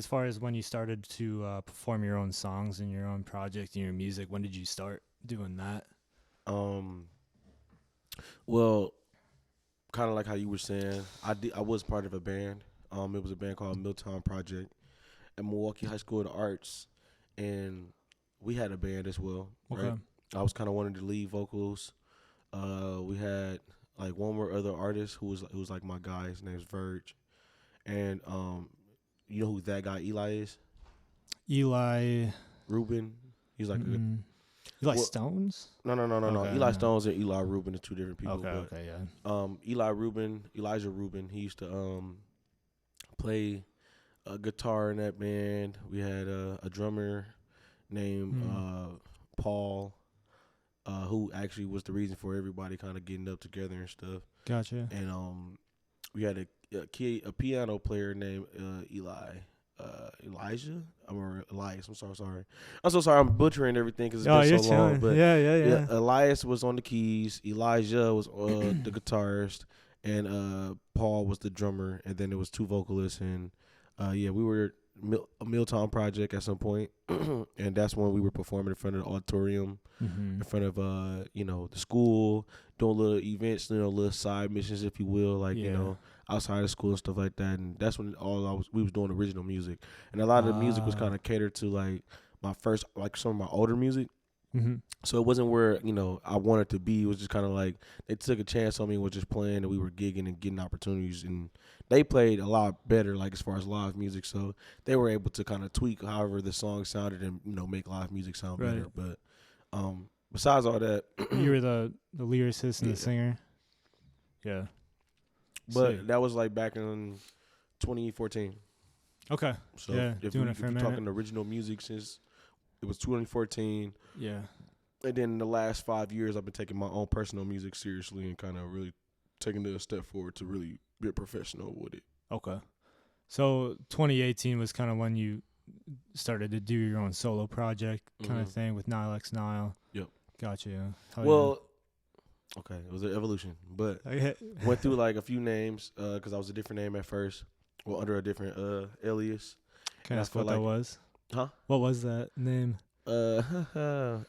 far as when you started to perform your own songs and your own project and your music, when did you start doing that? Um, well, kind of like how you were saying, I was part of a band. It was a band called Milltown Project at Milwaukee High School of the Arts, and we had a band as well, right? Okay. I was kind of one of the lead vocals. We had like one more other artist who was like my guy. His name's Verge, and you know who that guy Eli is? Eli. Ruben. He's like a Eli well, Stones? no. Okay, Eli no. Stones and Eli Rubin are two different people. Okay, But okay, yeah. Elijah Rubin, he used to play a guitar in that band. We had a drummer named Paul, who actually was the reason for everybody kind of getting up together and stuff. Gotcha. And we had a piano player named Elijah or Elias. I'm sorry. I'm so sorry. I'm butchering everything because it's been so long. But yeah. Elias was on the keys. Elijah was the guitarist, and Paul was the drummer. And then there was two vocalists. And we were a Milltown project at some point, and that's when we were performing in front of the auditorium, in front of the school, doing little events, little side missions, if you will, like outside of school and stuff like that. And that's when we was doing original music, and a lot of the music was kind of catered to like my first, like some of my older music. So it wasn't where I wanted to be. It was just kind of like they took a chance on me, was just playing, and we were gigging and getting opportunities. And they played a lot better, like as far as live music. So they were able to kind of tweak however the song sounded and make live music sound better. But besides all that, you were the lyricist and the singer. Yeah. But that was like back in 2014. Okay. So if we're talking original music since it was 2014. Yeah. And then in the last 5 years, I've been taking my own personal music seriously and kind of really taking it a step forward to really be a professional with it. Okay. So 2018 was kind of when you started to do your own solo project kind of thing with NilexNile. Yep. Gotcha. Okay, it was an evolution, but went through like a few names because I was a different name at first, or under a different alias. Can I ask what that was? Huh? What was that name? It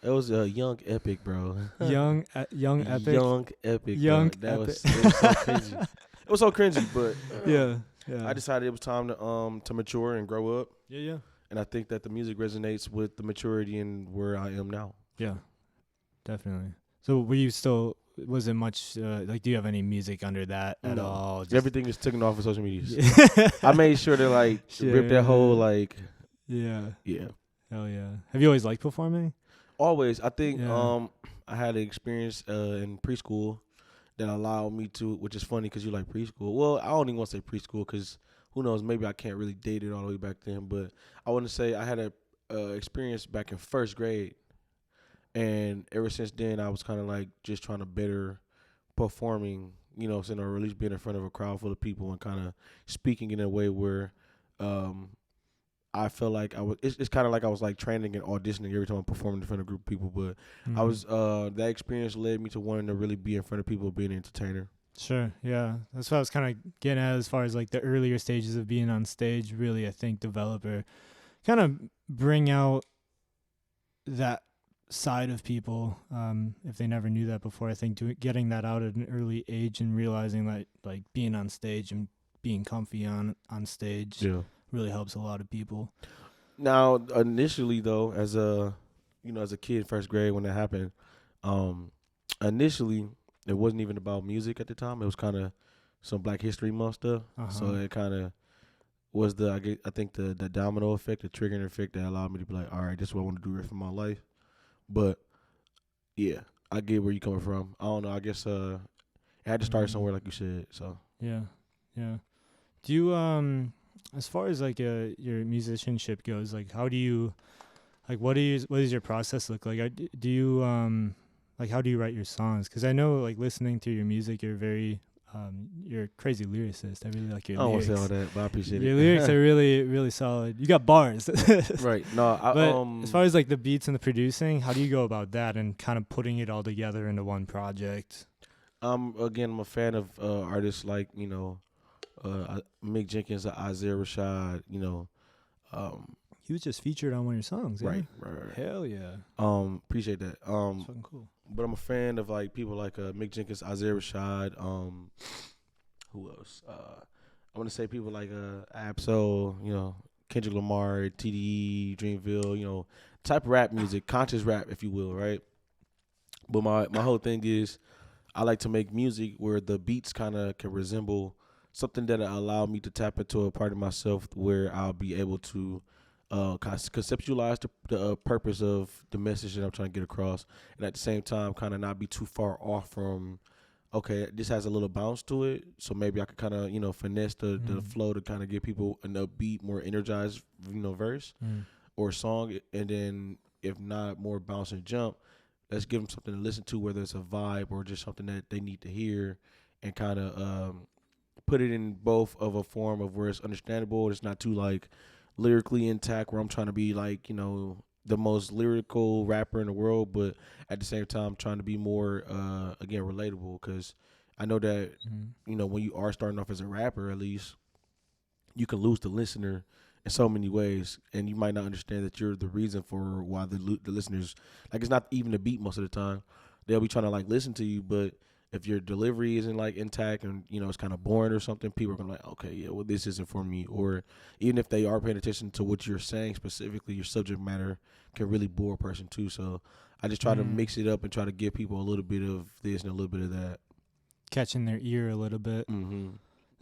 was a Young Epic, bro. Young Epic. Young Epic. Young bro. It was Epic. so cringy. It was so cringy, but yeah. I decided it was time to mature and grow up. Yeah. And I think that the music resonates with the maturity and where I am now. Yeah, definitely. So were you still? Was it much do you have any music under that at all? Everything is taken off of social media. I made sure to rip that whole Yeah. Hell yeah. Have you always liked performing? Always. I think I had an experience in preschool that allowed me to, which is funny because you like preschool. Well, I don't even want to say preschool because who knows, maybe I can't really date it all the way back then. But I want to say I had a experience back in first grade. And ever since then, I was kind of like just trying to better performing, or at least being in front of a crowd full of people and kind of speaking in a way where I felt like I was. It's kind of like I was like training and auditioning every time I'm performing in front of a group of people. But I was that experience led me to wanting to really be in front of people, being an entertainer. Sure, yeah. That's what I was kind of getting at as far as like the earlier stages of being on stage. Really, I think develop or kind of bring out that side of people if they never knew that before. I think getting that out at an early age and realizing that like being on stage and being comfy on stage really helps a lot of people. Now, initially though, as a kid, first grade when that happened, initially it wasn't even about music at the time. It was kind of some Black History Month stuff. So it kind of was I think the domino effect, the triggering effect that allowed me to be like, all right, this is what I want to do the rest of my life. But yeah, I get where you're coming from. I don't know. I guess it had to start somewhere, like you said. So yeah. Do you as far as like your musicianship goes, like how do you what does your process look like? Do you how do you write your songs? Because I know like listening to your music, you're very you're a crazy lyricist. I really like your lyrics. I don't want to say all that, but I appreciate it. Your lyrics are really, really solid. You got bars. Right. No, but as far as like the beats and the producing, how do you go about that and kind of putting it all together into one project? I'm a fan of artists like Mick Jenkins, Isaiah Rashad, He was just featured on one of your songs, yeah? Right. Hell yeah. Appreciate that. That's fucking cool. But I'm a fan of like people like Mick Jenkins, Isaiah Rashad. Who else? I want to say people like Absol, Kendrick Lamar, TDE, Dreamville, type of rap music, conscious rap, if you will, right? But my whole thing is I like to make music where the beats kind of can resemble something that allow me to tap into a part of myself where I'll be able to conceptualize the purpose of the message that I'm trying to get across, and at the same time, kind of not be too far off from. Okay, this has a little bounce to it, so maybe I could kind of finesse the flow to kind of give people an upbeat, more energized verse or song, and then if not more bounce and jump, let's give them something to listen to, whether it's a vibe or just something that they need to hear, and kind of put it in both of a form of where it's understandable. It's not too like lyrically intact, where I'm trying to be like the most lyrical rapper in the world, but at the same time trying to be more again relatable, because I know that when you are starting off as a rapper, at least you can lose the listener in so many ways, and you might not understand that you're the reason for why the listeners, like, it's not even the beat most of the time. They'll be trying to like listen to you, but if your delivery isn't like intact and it's kind of boring or something, people are gonna like, okay, yeah, well, this isn't for me. Or even if they are paying attention to what you're saying specifically, your subject matter can really bore a person too. So I just try to mix it up and try to give people a little bit of this and a little bit of that, catching their ear a little bit. Mm-hmm.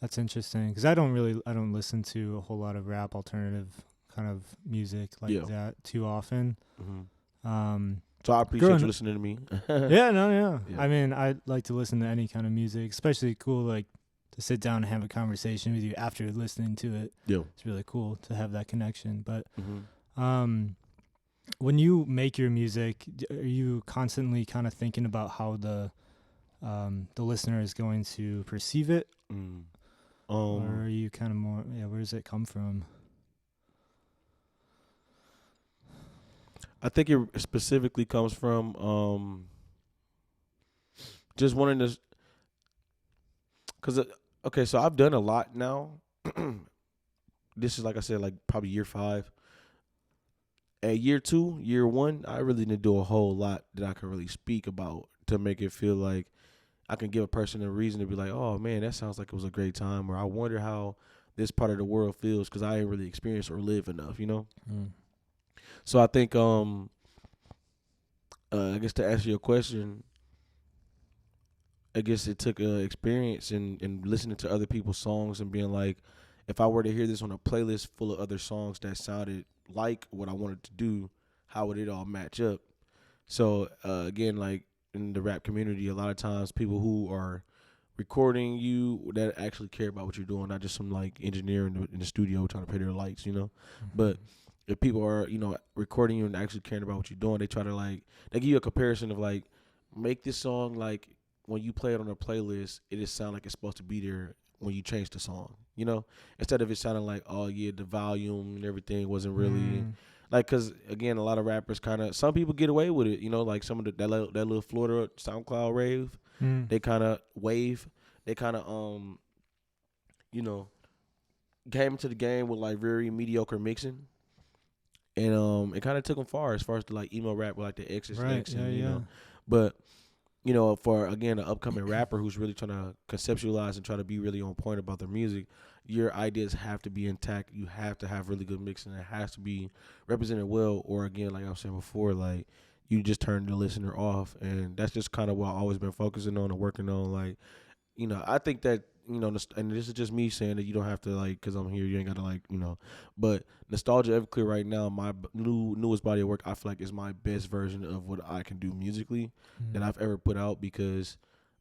That's interesting, because I don't listen to a whole lot of rap alternative kind of music like that too often. So I appreciate you listening to me. Yeah. I mean, I like to listen to any kind of music, especially cool like to sit down and have a conversation with you after listening to it. Yeah, it's really cool to have that connection. But when you make your music, are you constantly kind of thinking about how the listener is going to perceive it? Or are you kind of more, where does it come from? I think it specifically comes from just wanting to, because okay, so I've done a lot now. This is, like I said, like probably year 5. At year 2, year 1, I really didn't do a whole lot that I can really speak about to make it feel like I can give a person a reason to be like, oh man, that sounds like it was a great time, or I wonder how this part of the world feels, because I ain't really experienced or live enough, So I think I guess to answer your question, I guess it took experience in listening to other people's songs and being like, if I were to hear this on a playlist full of other songs that sounded like what I wanted to do, how would it all match up? So again, like in the rap community, a lot of times people who are recording you that actually care about what you're doing, not just some like engineer in the studio trying to pay their lights, But if people are, recording you and actually caring about what you're doing, they try to they give you a comparison of like, make this song like when you play it on a playlist, it just sound like it's supposed to be there when you change the song, instead of it sounding like, oh yeah, the volume and everything wasn't really like, cause again, a lot of rappers some people get away with it, like some of that little Florida SoundCloud rave, they kind of wave, they kind of came into the game with like very mediocre mixing. And it kind of took them far as the like emo rap with like the X's Right, X and yeah. But for again an upcoming rapper who's really trying to conceptualize and try to be really on point about their music, your ideas have to be intact. You have to have really good mixing. It has to be represented well, or again, like I was saying before, like you just turn the listener off, and that's just kind of what I've always been focusing on and working on. Like, I think that, and this is just me saying that you don't have to, like, because I'm here, you ain't got to, like, but Nostalgia Everclear right now, my newest body of work, I feel like is my best version of what I can do musically that I've ever put out, because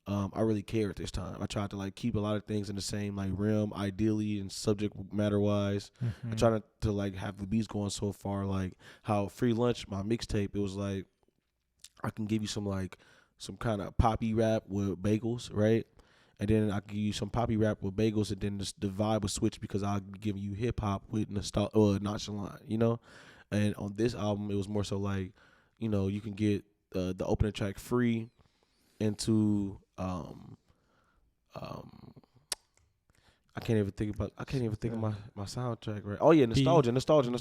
I really care at this time. I tried to, like, keep a lot of things in the same, like, realm, ideally and subject matter wise. I try not to, like, have the beats going so far, like how Free Lunch, my mixtape, it was like, I can give you some kind of poppy rap with bagels, right? And then I give you some poppy rap with bagels, and then the vibe will switch because I'll be giving you hip hop with nonchalant, And on this album, it was more so like, you can get the opening track Free into I can't even think of my soundtrack, right? Oh yeah, nostalgia.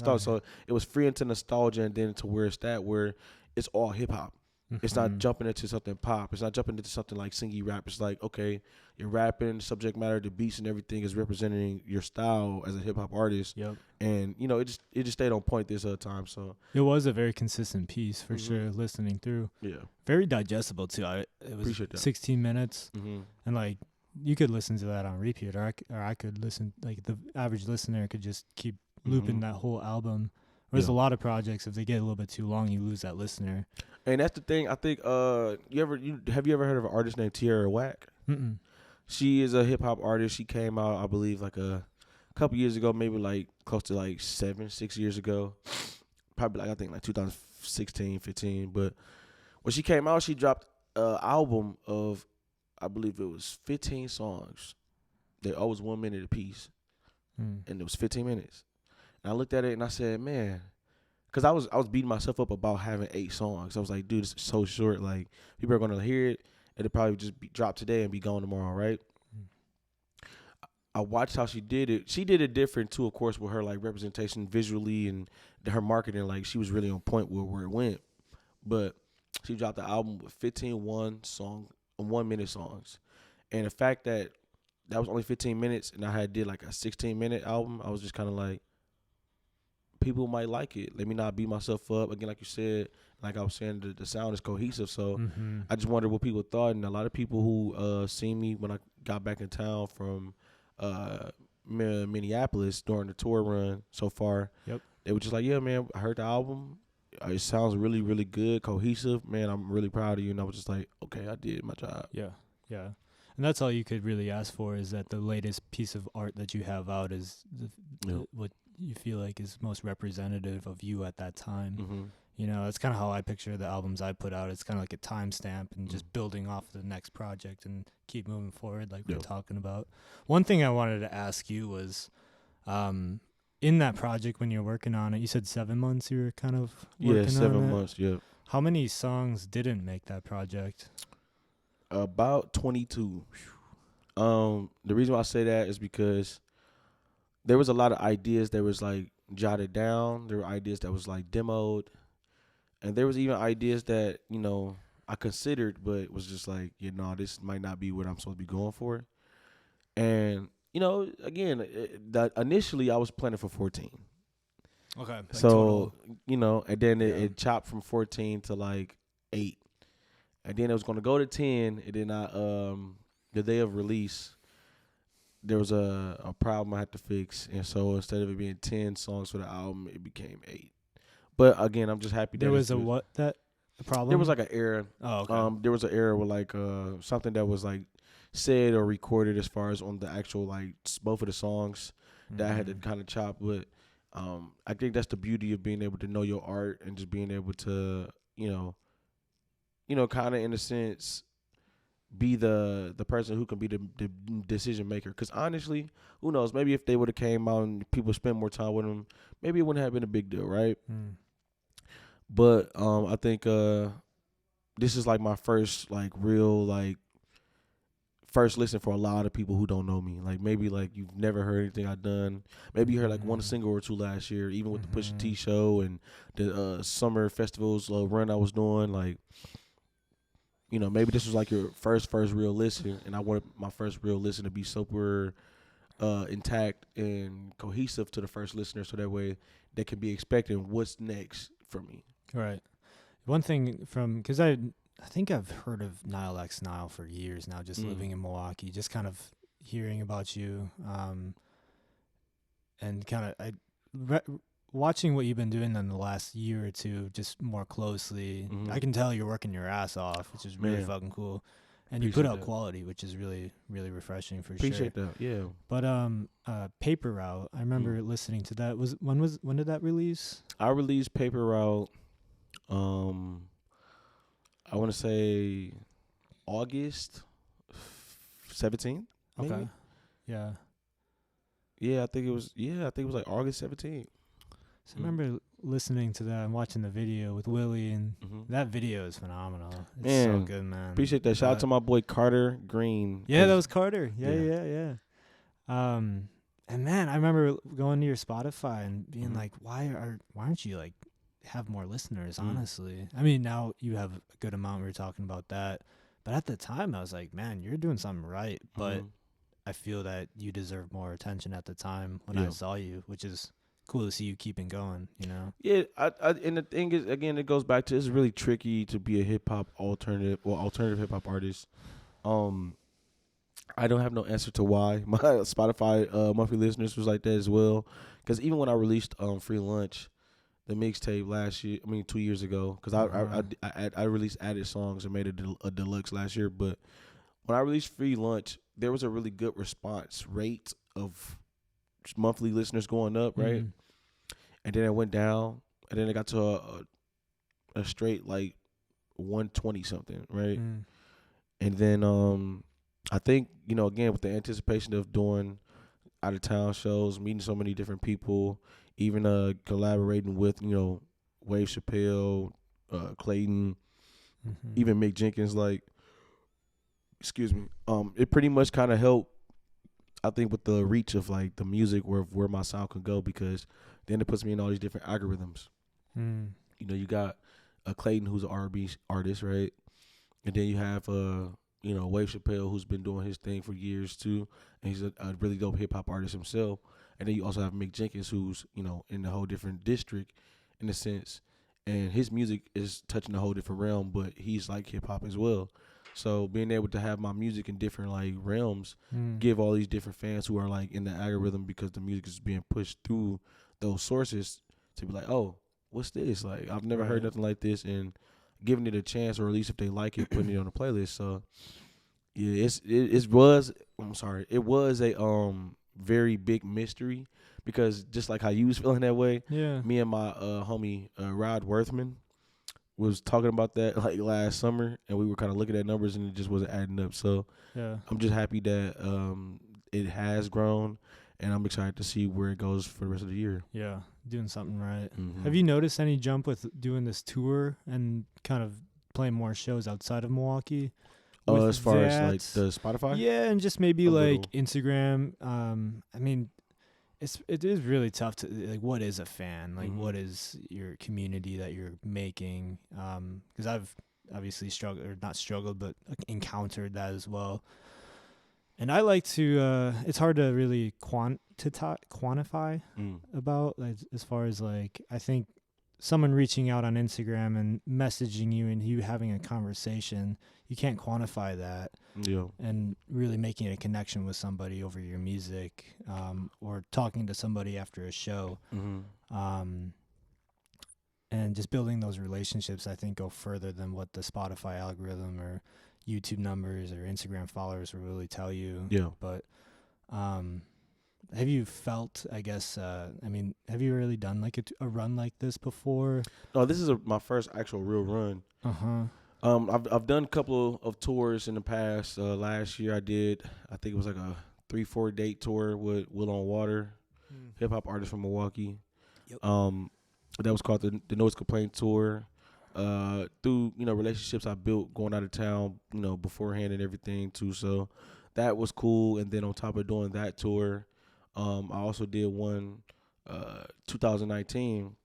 Oh, So it was free into nostalgia, and then to where it's all hip hop. yeah. It's not jumping into something pop. It's not jumping into something like singy rap. It's like, okay, you're rapping, subject matter, the beats and everything is representing your style as a hip hop artist. Yep. And it just stayed on point this time. So It was a very consistent piece for Mhm. sure. Listening through, yeah, very digestible too. It was appreciate that. 16 minutes, Mm-hmm. and like you could listen to that on repeat, or I could listen. Like the average listener could just keep looping Mhm. that whole album. Whereas Yeah. a lot of projects, if they get a little bit too long, you lose that listener. And that's the thing. I think have you ever heard of an artist named Tierra Whack? Mm-mm. She is a hip hop artist. She came out, I believe, like a couple years ago, maybe like close to like 6 years ago. Probably like I think like 2016, 15. But when she came out, she dropped an album of, I believe it was 15 songs. They always 1 minute a piece, Mm. and it was 15 minutes. And I looked at it and I said, man, because I was beating myself up about having 8 songs. I was like, dude, this is so short. Like people are gonna hear it. It'll probably just be dropped today and be gone tomorrow, right? Mm. I watched how she did it. She did it different too, of course, with her like representation visually and her marketing. Like she was really on point with where it went. But she dropped the album with 15 1 minute songs, and the fact that that was only 15 minutes, and I had did like a 16-minute album, I was just kind of like, people might like it. Let me not beat myself up again, like you said. Like I was saying, the sound is cohesive, so Mm-hmm. I just wondered what people thought, and a lot of people who seen me when I got back in town from Minneapolis during the tour run so far. Yep. They were just like, "Yeah, man, I heard the album. It sounds really, really good, cohesive. Man, I'm really proud of you." And I was just like, "Okay, I did my job." Yeah. Yeah. And that's all you could really ask for, is that the latest piece of art that you have out is Yeah. what you feel like is most representative of you at that time. Mm-hmm. You know, that's kind of how I picture the albums I put out. It's kind of like a timestamp and just building off the next project and keep moving forward, like we're talking about. One thing I wanted to ask you was, in that project when you're working on it, you said 7 months you were kind of working on 7 it. months. Yeah, How many songs didn't make that project? about 22. The reason why I say that is because there was a lot of ideas that was like jotted down. There were ideas that was like demoed, and there was even ideas that I considered, but it was just like, this might not be what I'm supposed to be going for. And again, that initially I was planning for 14. Okay. Like So total. and then Yeah. it chopped from 14 to like 8, and then it was going to go to 10, and then the day of release, there was a problem I had to fix, and so instead of it being 10 songs for the album, it became 8. But again, I'm just happy that There was it's a good. what that a problem? There was like an error. Oh, okay. There was an error with like something that was like said or recorded as far as on the actual like both of the songs that I had to Mhm. kind of chop. But I think that's the beauty of being able to know your art and just being able to kind of in a sense be the person who can be the decision maker. Because honestly, who knows? Maybe if they would have came out and people spent more time with them, maybe it wouldn't have been a big deal, right? Mm. But I think this is like my first like real like first listen for a lot of people who don't know me. Like maybe like you've never heard anything I've done. Maybe you heard like one single or two last year, even with the Pusha T show and the summer festivals run I was doing. Like, maybe this was like your first real listen, and I wanted my first real listen to be super intact and cohesive to the first listener, so that way they can be expecting what's next from me. Right. One thing because I think I've heard of NilexNile for years now, just living in Milwaukee, just kind of hearing about you, and kind of watching what you've been doing in the last year or two, just more closely. Mhm. I can tell you're working your ass off, which is really Man. fucking cool, and you put Appreciate out that. quality, which is really really refreshing for Appreciate sure. that. Yeah. But Paper Route, I remember listening to that. When did that release? I released Paper Route. I want to say August 17th. Maybe? Okay. Yeah. Yeah, I think it was. Yeah, I think it was like August 17th. So I remember listening to that and watching the video with Willie, and Mhm. that video is phenomenal. It's so Man, good, man. Appreciate that. Shout out to my boy Carter Green. Yeah, that was Carter. Yeah. Um, and man, I remember going to your Spotify and being Mhm. like, why aren't you like have more listeners? Mm. Honestly, I mean, now you have a good amount. We were talking about that, but at the time, I was like, man, you're doing something right. But Mhm. I feel that you deserve more attention at the time when I Yeah. saw you, which is cool to see you keeping going. You know? Yeah, and the thing is, again, it goes back to it's really tricky to be a hip hop alternative hip hop artist. Um, I don't have no answer to why my Spotify monthly listeners was like that as well. Because even when I released Free Lunch, the mixtape last year, I mean 2 years ago, because Uh huh. I released added songs and made a deluxe last year. But when I released Free Lunch, there was a really good response rate of monthly listeners going up, right? Mm. And then it went down, and then it got to a straight like 120 something, right? Mm. And then I think again with the anticipation of doing out of town shows, meeting so many different people, even collaborating with Wave Chappelle, Clayton, Mm-hmm. even Mick Jenkins, like excuse me, it pretty much kind of helped. I think with the reach of like the music where my sound could go because then it puts me in all these different algorithms. Mm. You got Clayton who's an R&B artist, right? And then you have Wave Chappelle who's been doing his thing for years too, and he's a really dope hip hop artist himself. And then you also have Mick Jenkins who's in a whole different district, in a sense, and his music is touching a whole different realm, but he's like hip hop as well. So being able to have my music in different like realms, Mm. give all these different fans who are like in the algorithm because the music is being pushed through those sources to be like, oh, what's this? Like I've never heard Right. nothing like this, and giving it a chance, or at least if they like it, putting it on the playlist. So yeah, it was. I'm sorry, it was a very big mystery because just like how you was feeling that way, Yeah. me and my homie Rod Worthman was talking about that like last summer, and we were kind of looking at numbers and it just wasn't adding up. So Yeah. I'm just happy that it has grown, and I'm excited to see where it goes for the rest of the year. Yeah. Doing something right. Mm-hmm. Have you noticed any jump with doing this tour and kind of playing more shows outside of Milwaukee? As With far as like that, the Spotify, yeah, and just maybe a like little. Instagram. I mean, it is really tough to like. What is a fan? Like, Mm-hmm. what is your community that you're making? Because I've obviously struggled or not struggled, but encountered that as well. And I like to. It's hard to really quantify Mm. about like as far as like I think someone reaching out on Instagram and messaging you and you having a conversation, you can't quantify that Yeah. and really making a connection with somebody over your music or talking to somebody after a show Mm-hmm. um, and just building those relationships I think go further than what the Spotify algorithm or YouTube numbers or Instagram followers will really tell you. Yeah. But um, have you felt, I guess, I mean, have you really done like a run like this before? No, this is my first actual real run. Uh-huh. I've done a couple of tours in the past. Last year I did, I think it was like a 3-4 date tour with Will on Water, Mm. hip hop artist from Milwaukee. Yep. That was called the Noise Complaint Tour. Through relationships I built going out of town, beforehand and everything too. So that was cool. And then on top of doing that tour, I also did one 2019,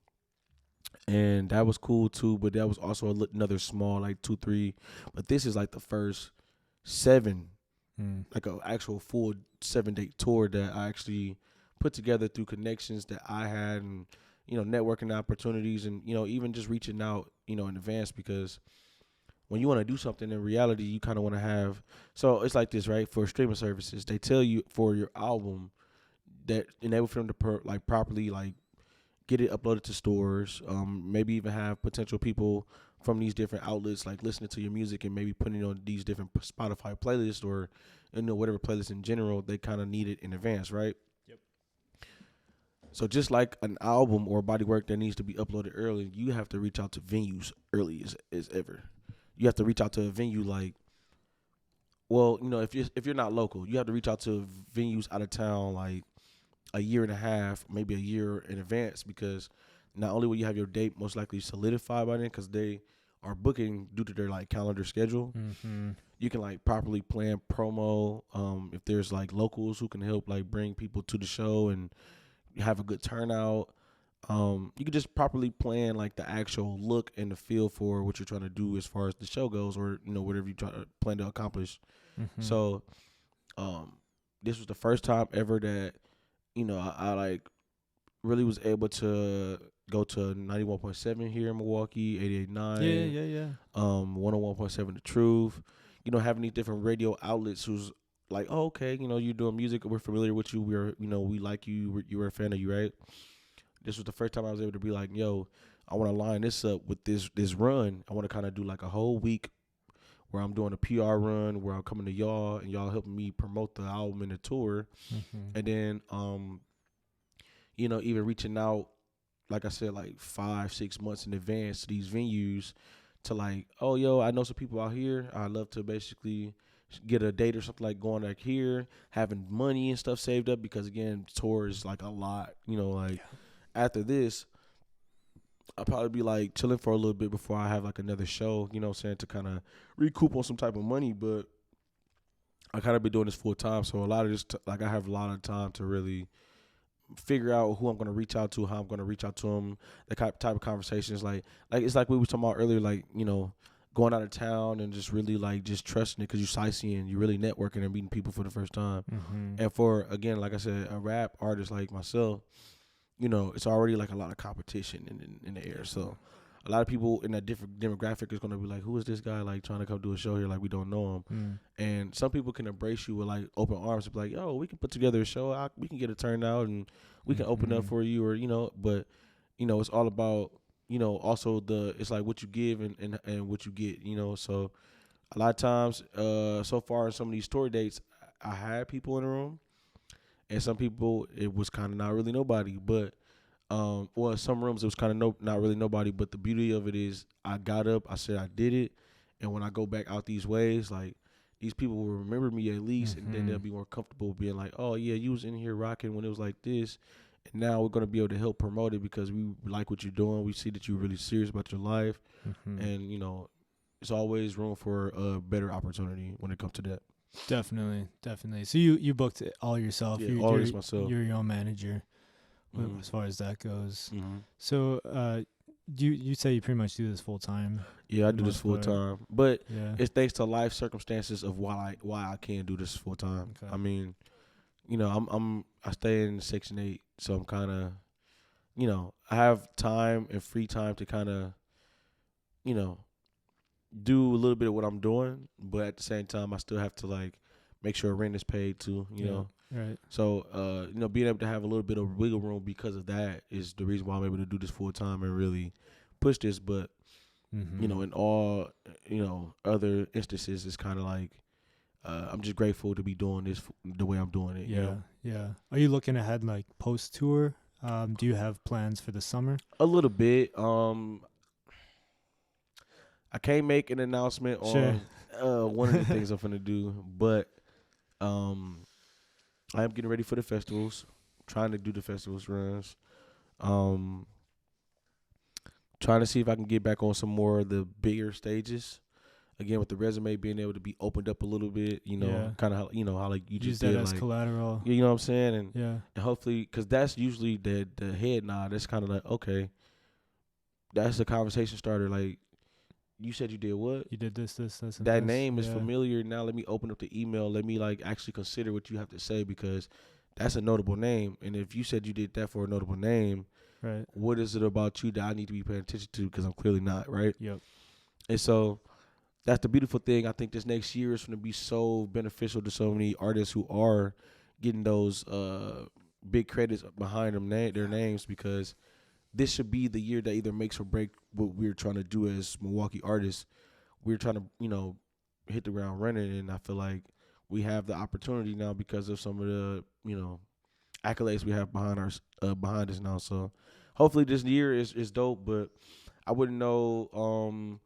and that was cool too. But that was also another small like 2-3. But this is like the first 7, Mm. like an actual full 7-day tour that I actually put together through connections that I had, and networking opportunities, and even just reaching out in advance, because when you want to do something in reality you kind of want to have, so it's like this, right? For streaming services, they tell you for your album that enable for them to like properly like get it uploaded to stores, maybe even have potential people from these different outlets like listening to your music and maybe putting it on these different Spotify playlists, or whatever playlist in general. They kind of need it in advance, right? Yep. So just like an album or body work that needs to be uploaded early, you have to reach out to venues early as ever. You have to reach out to a venue like, well, if you're not local, you have to reach out to venues out of town like a year and a half, maybe a year in advance, because not only will you have your date most likely solidified by then, because they are booking due to their like calendar schedule. Mm-hmm. You can like properly plan promo. If there's like locals who can help like bring people to the show and have a good turnout. You can just properly plan like the actual look and the feel for what you're trying to do as far as the show goes, or whatever you try to plan to accomplish. Mm-hmm. So, this was the first time ever that I like really was able to go to 91.7 here in Milwaukee, Yeah, 88.9, yeah, yeah. 101.7 The Truth. Having these different radio outlets who's like, oh, okay, you're doing music, we're familiar with you, we like you, you're a fan of you, right? This was the first time I was able to be like, yo, I want to line this up with this run. I want to kind of do like a whole week where I'm doing a PR run, where I'm coming to y'all and y'all helping me promote the album and the tour. Mm-hmm. And then, even reaching out, like I said, like 5-6 months in advance to these venues to like, oh, yo, I know some people out here. I'd love to basically get a date or something like going like here, having money and stuff saved up because, again, tour is like a lot, after this, I'll probably be like chilling for a little bit before I have like another show, to kind of recoup on some type of money. But I kind of been doing this full time. So a lot of this, like I have a lot of time to really figure out who I'm going to reach out to, how I'm going to reach out to them, the type of conversations. Like it's like we were talking about earlier, like, going out of town and just really like just trusting it because you're sightseeing, you're really networking and meeting people for the first time. Mm-hmm. And for, again, like I said, a rap artist like myself, it's already like a lot of competition in the air. So a lot of people in that different demographic is going to be like, who is this guy like trying to come do a show here? Like, we don't know him. Mm. And some people can embrace you with like open arms and be like, yo, we can put together a show. We can get a turnout and we can open up for you, or, but, it's all about, also it's like what you give and what you get, So a lot of times, so far in some of these tour dates, I had people in the room. And some people, it was kind of not really nobody. But, some rooms, it was kind of not really nobody. But the beauty of it is I got up, I said I did it. And when I go back out these ways, like, these people will remember me at least. And then they'll be more comfortable being like, oh, yeah, you was in here rocking when it was like this. And now we're going to be able to help promote it because we like what you're doing. We see that you're really serious about your life. Mm-hmm. And, it's always room for a better opportunity when it comes to that. Definitely. So you booked it all yourself. Yeah, all this myself. You're your own manager, Mm-hmm. as far as that goes. Mm-hmm. So, you say you pretty much do this full time? Yeah, I do this full time, but yeah, it's thanks to life circumstances of why I can do this full time. Okay. I mean, I stay in Section 8, so I'm kind of, I have time and free time to kind of, do a little bit of what I'm doing, but at the same time, I still have to like make sure rent is paid too, you know. Right. So, being able to have a little bit of wiggle room because of that is the reason why I'm able to do this full time and really push this. But, in all, other instances, it's kind of like I'm just grateful to be doing this the way I'm doing it. Yeah, yeah. Are you looking ahead like post tour? Do you have plans for the summer? A little bit. I can't make an announcement on one of the things I'm finna do, but I am getting ready for the festivals, trying to do the festivals runs. Trying to see if I can get back on some more of the bigger stages. Again, with the resume being able to be opened up a little bit, kind of how how like you Use just that did, as like, collateral. you know what I'm saying, and Yeah. and hopefully, because that's usually the head nod. That's kind of like, okay, that's a conversation starter. Like, you said you did what? You did this, and That this. name is familiar. Now let me open up the email. Let me like actually consider what you have to say, because that's a notable name. And if you said you did that for a notable name, right, what is it about you that I need to be paying attention to? Because I'm clearly not, right? Yep. And so that's the beautiful thing. I think this next year is going to be so beneficial to so many artists who are getting those big credits behind them, their names, because this should be the year that either makes or break what we're trying to do as Milwaukee artists. We're trying to, hit the ground running, and I feel like we have the opportunity now because of some of the, accolades we have behind us now. So hopefully this year is dope, but I wouldn't know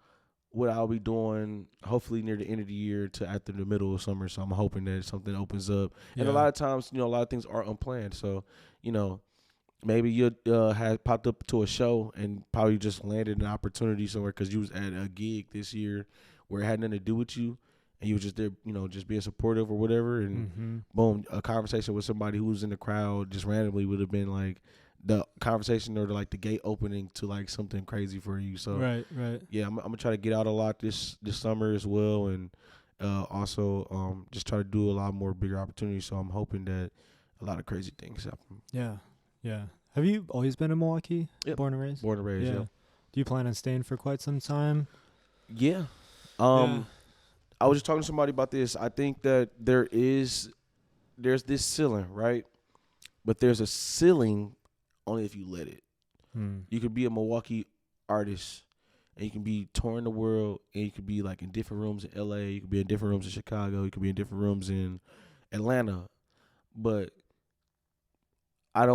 what I'll be doing hopefully near the end of the year to after the middle of summer. So I'm hoping that something opens up. And a lot of times, a lot of things are unplanned. So, maybe you had popped up to a show and probably just landed an opportunity somewhere because you was at a gig this year where it had nothing to do with you, and you was just there, just being supportive or whatever, and Mm-hmm. boom, a conversation with somebody who was in the crowd just randomly would have been like the conversation or the gate opening to like something crazy for you. So Right, right. yeah, I'm gonna try to get out a lot this summer as well, and also just try to do a lot more bigger opportunities. So I'm hoping that a lot of crazy things happen. Yeah, yeah. Have you always been in Milwaukee? Yep. Born and raised? Born and raised, Yeah. yep. Do you plan on staying for quite some time? Yeah. Yeah. I was just talking to somebody about this. I think that there's this ceiling, right? But there's a ceiling only if you let it. Hmm. You could be a Milwaukee artist and you can be touring the world and you could be like in different rooms in LA, you could be in different rooms in Chicago, you could be in different rooms in Atlanta. But I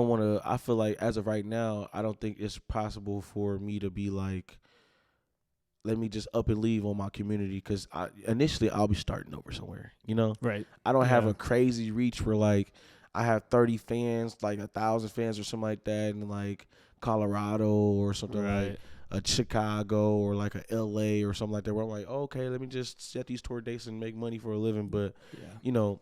feel like as of right now, I don't think it's possible for me to be like, let me just up and leave on my community because initially I'll be starting over somewhere, Right. I don't have Yeah. a crazy reach where like I have 30 fans, like 1,000 fans or something like that in like Colorado or something like Right. a Chicago or like a LA or something like that where I'm like, oh, okay, let me just set these tour dates and make money for a living. But, Yeah.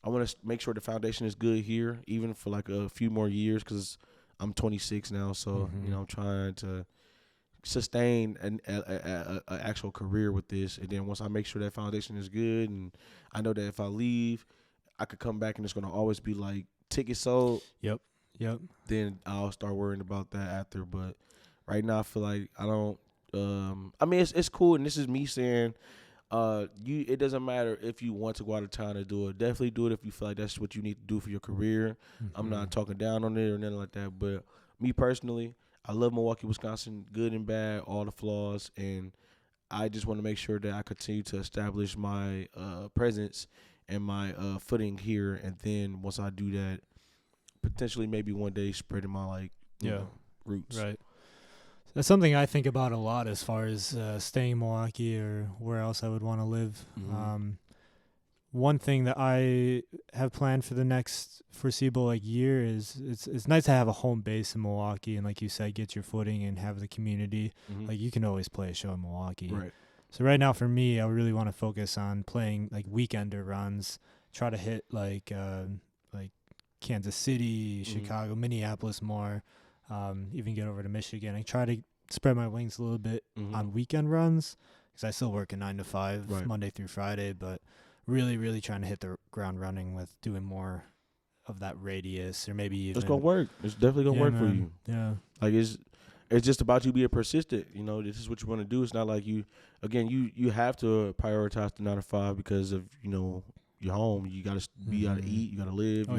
I want to make sure the foundation is good here, even for like a few more years because I'm 26 now. So, Mhm. I'm trying to sustain an actual career with this. And then once I make sure that foundation is good and I know that if I leave, I could come back and it's going to always be like tickets sold. Yep. Then I'll start worrying about that after. But right now I feel like I don't. I mean, it's cool, and this is me saying, it doesn't matter if you want to go out of town to do it. Definitely do it if you feel like that's what you need to do for your career. I'm not talking down on it or nothing like that. But me personally, I love Milwaukee, Wisconsin, good and bad, all the flaws, and I just want to make sure that I continue to establish my presence and my footing here. And then once I do that, potentially maybe one day spreading my roots. Right. That's something I think about a lot as far as staying in Milwaukee or where else I would want to live. Mm-hmm. One thing that I have planned for the next foreseeable year is it's nice to have a home base in Milwaukee and like you said, get your footing and have the community. Mm-hmm. Like you can always play a show in Milwaukee. Right. So right now for me, I really want to focus on playing like weekender runs, try to hit like Kansas City, Chicago, Minneapolis more, even get over to Michigan. I try to spread my wings a little bit on weekend runs because I still work a 9 to 5 Monday through Friday, but really, really trying to hit the ground running with doing more of that radius or maybe even. It's gonna work. It's definitely gonna work for you. Yeah. Like it's just about you being persistent. This is what you want to do. It's not like you have to prioritize the 9 to 5 because of your home. You gotta you gotta eat. You gotta live.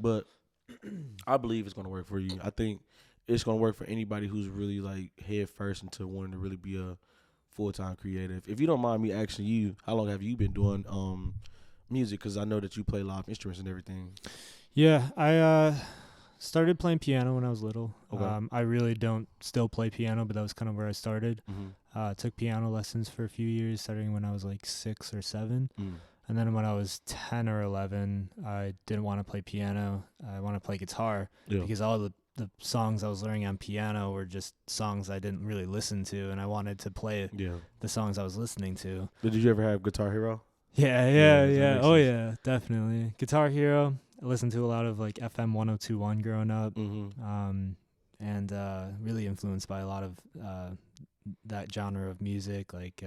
But I believe it's gonna work for you. I think it's gonna work for anybody who's really like head first into wanting to really be a full-time creative. If you don't mind me asking you, how long have you been doing music? Because I know that you play live instruments and everything. Yeah, I started playing piano when I was little. Okay. I really don't still play piano, but that was kind of where I started. Took piano lessons for a few years, starting when I was like 6 or 7. And then when I was 10 or 11, I didn't want to play piano. I wanted to play guitar because all the songs I was learning on piano were just songs I didn't really listen to, and I wanted to play the songs I was listening to. Did you ever have Guitar Hero? Yeah. Oh, yeah, definitely. Guitar Hero. I listened to a lot of like FM 102.1 growing up, and really influenced by a lot of that genre of music, like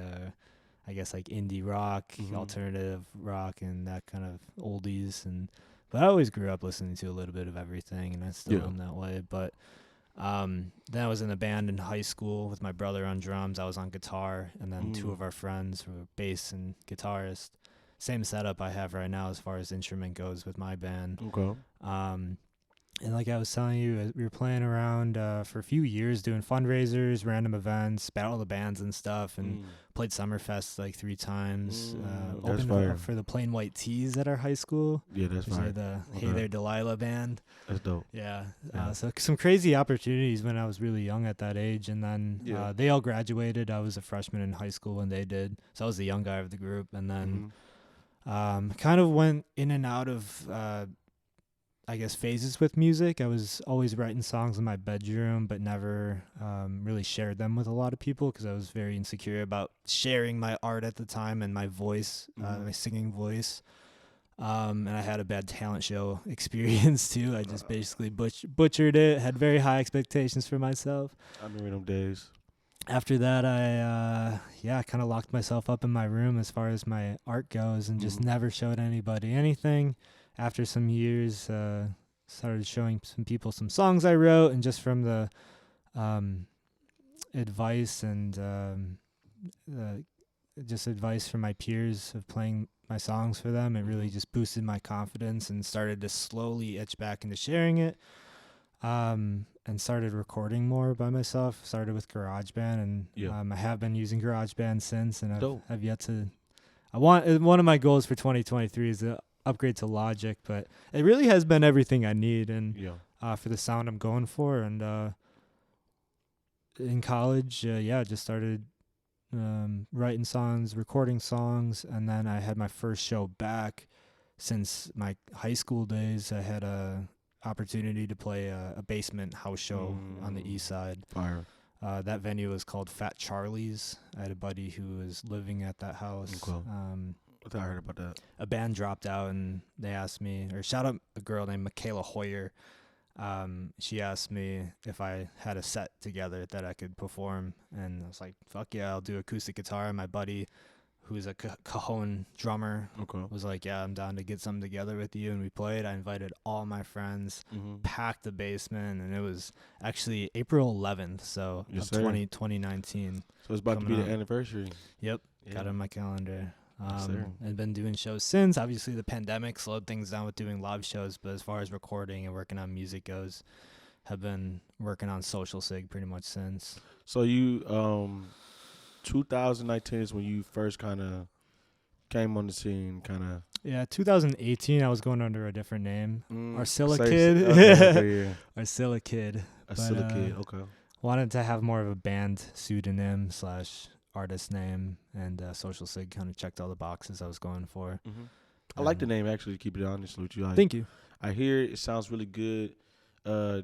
I guess like indie rock, alternative rock, and that kind of oldies. But I always grew up listening to a little bit of everything, and I still am that way. But then I was in a band in high school with my brother on drums. I was on guitar, and then 2 of our friends were bass and guitarist. Same setup I have right now as far as instrument goes with my band. Okay. And like I was telling you, we were playing around for a few years doing fundraisers, random events, battle the bands and stuff, and played Summerfest like 3 times. Opened up for the Plain White Tees at our high school. Yeah, that's fire. The Hey There Delilah band. That's dope. Yeah. So some crazy opportunities when I was really young at that age. And then they all graduated. I was a freshman in high school when they did. So I was the young guy of the group. And then kind of went in and out of I guess, phases with music. I was always writing songs in my bedroom, but never really shared them with a lot of people because I was very insecure about sharing my art at the time and my voice, my singing voice. And I had a bad talent show experience too. I just basically butchered it, had very high expectations for myself. I remember them days. After that, I kind of locked myself up in my room as far as my art goes and just never showed anybody anything. After some years, started showing some people some songs I wrote, and just from the advice and just advice from my peers of playing my songs for them, it really just boosted my confidence and started to slowly itch back into sharing it. And started recording more by myself. Started with GarageBand, and I have been using GarageBand since, and I've yet to. One of my goals for 2023 is to upgrade to Logic, but it really has been everything I need, and for the sound I'm going for. And in college, just started writing songs, recording songs, and then I had my first show back since my high school days. I had a opportunity to play a basement house show on the east side. Fire. That venue was called Fat Charlie's. I had a buddy who was living at that house. Okay. I heard about that. A band dropped out, and they asked me, or shout out a girl named Michaela Hoyer. She asked me if I had a set together that I could perform, and I was like, fuck yeah, I'll do acoustic guitar. And my buddy, who's a cajon drummer, was like, yeah, I'm down to get something together with you. And we played. I invited all my friends, packed the basement, and it was actually April 11th, so yes, 2019. So it's about to be the anniversary. Yep, got it on my calendar. Yes, I've been doing shows since. Obviously, the pandemic slowed things down with doing live shows, but as far as recording and working on music goes, have been working on Social Sig pretty much since. So you 2019 is when you first kind of came on the scene, kind of. Yeah, 2018, I was going under a different name. Arcilla Okay, Kid. yeah. Arcilla Kid. Arcilla Kid, okay. Wanted to have more of a band pseudonym / artist name, and Social Sig kind of checked all the boxes I was going for. I like the name, actually, to keep it honest with you. Thank you. I hear it sounds really good,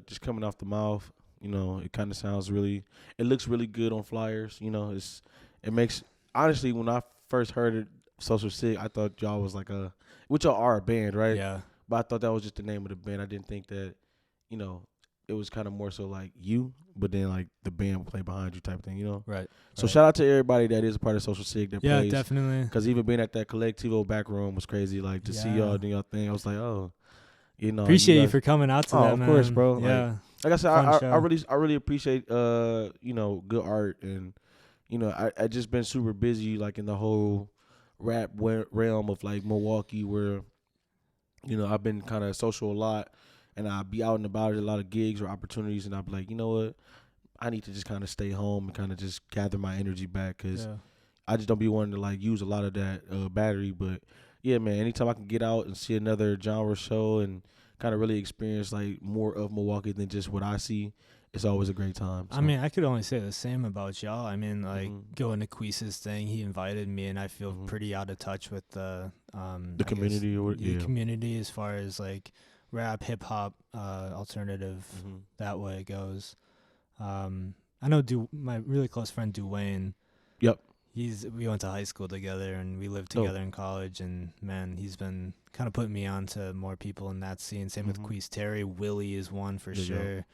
just coming off the mouth. You know, it kind of sounds it looks really good on flyers. You know, it makes, honestly, when I first heard it, Social Sig, I thought y'all was like which y'all are a band, right? Yeah. But I thought that was just the name of the band. I didn't think that, you know, it was kind of more so like you, but then like the band would play behind you type of thing, you know? Right. So shout out to everybody that is a part of Social Sig that plays. Yeah, definitely. Because even being at that Collectivo back room was crazy. Like to see y'all doing y'all thing, I was like, oh, you know. Appreciate you for coming out to that, man. Of course, bro. Yeah. Like I said, I really appreciate you know, good art, and you know, I just been super busy like in the whole rap realm of like Milwaukee, where you know I've been kind of social a lot, and I'll be out and about at a lot of gigs or opportunities, and I'll be like, you know what, I need to just kind of stay home and kind of just gather my energy back, because I just don't be wanting to like use a lot of that battery. But yeah, man, anytime I can get out and see another genre show and kind of really experience like more of Milwaukee than just what I see, it's always a great time. So. I mean, I could only say the same about y'all. I mean, like going to Queese's thing, he invited me, and I feel pretty out of touch with the community or community as far as like rap, hip hop, alternative. That way it goes. I know my really close friend Duane. Yep. We went to high school together, and we lived together in college, and man, he's been kind of putting me on to more people in that scene. Same with Queese Terry. Willie is one for sure.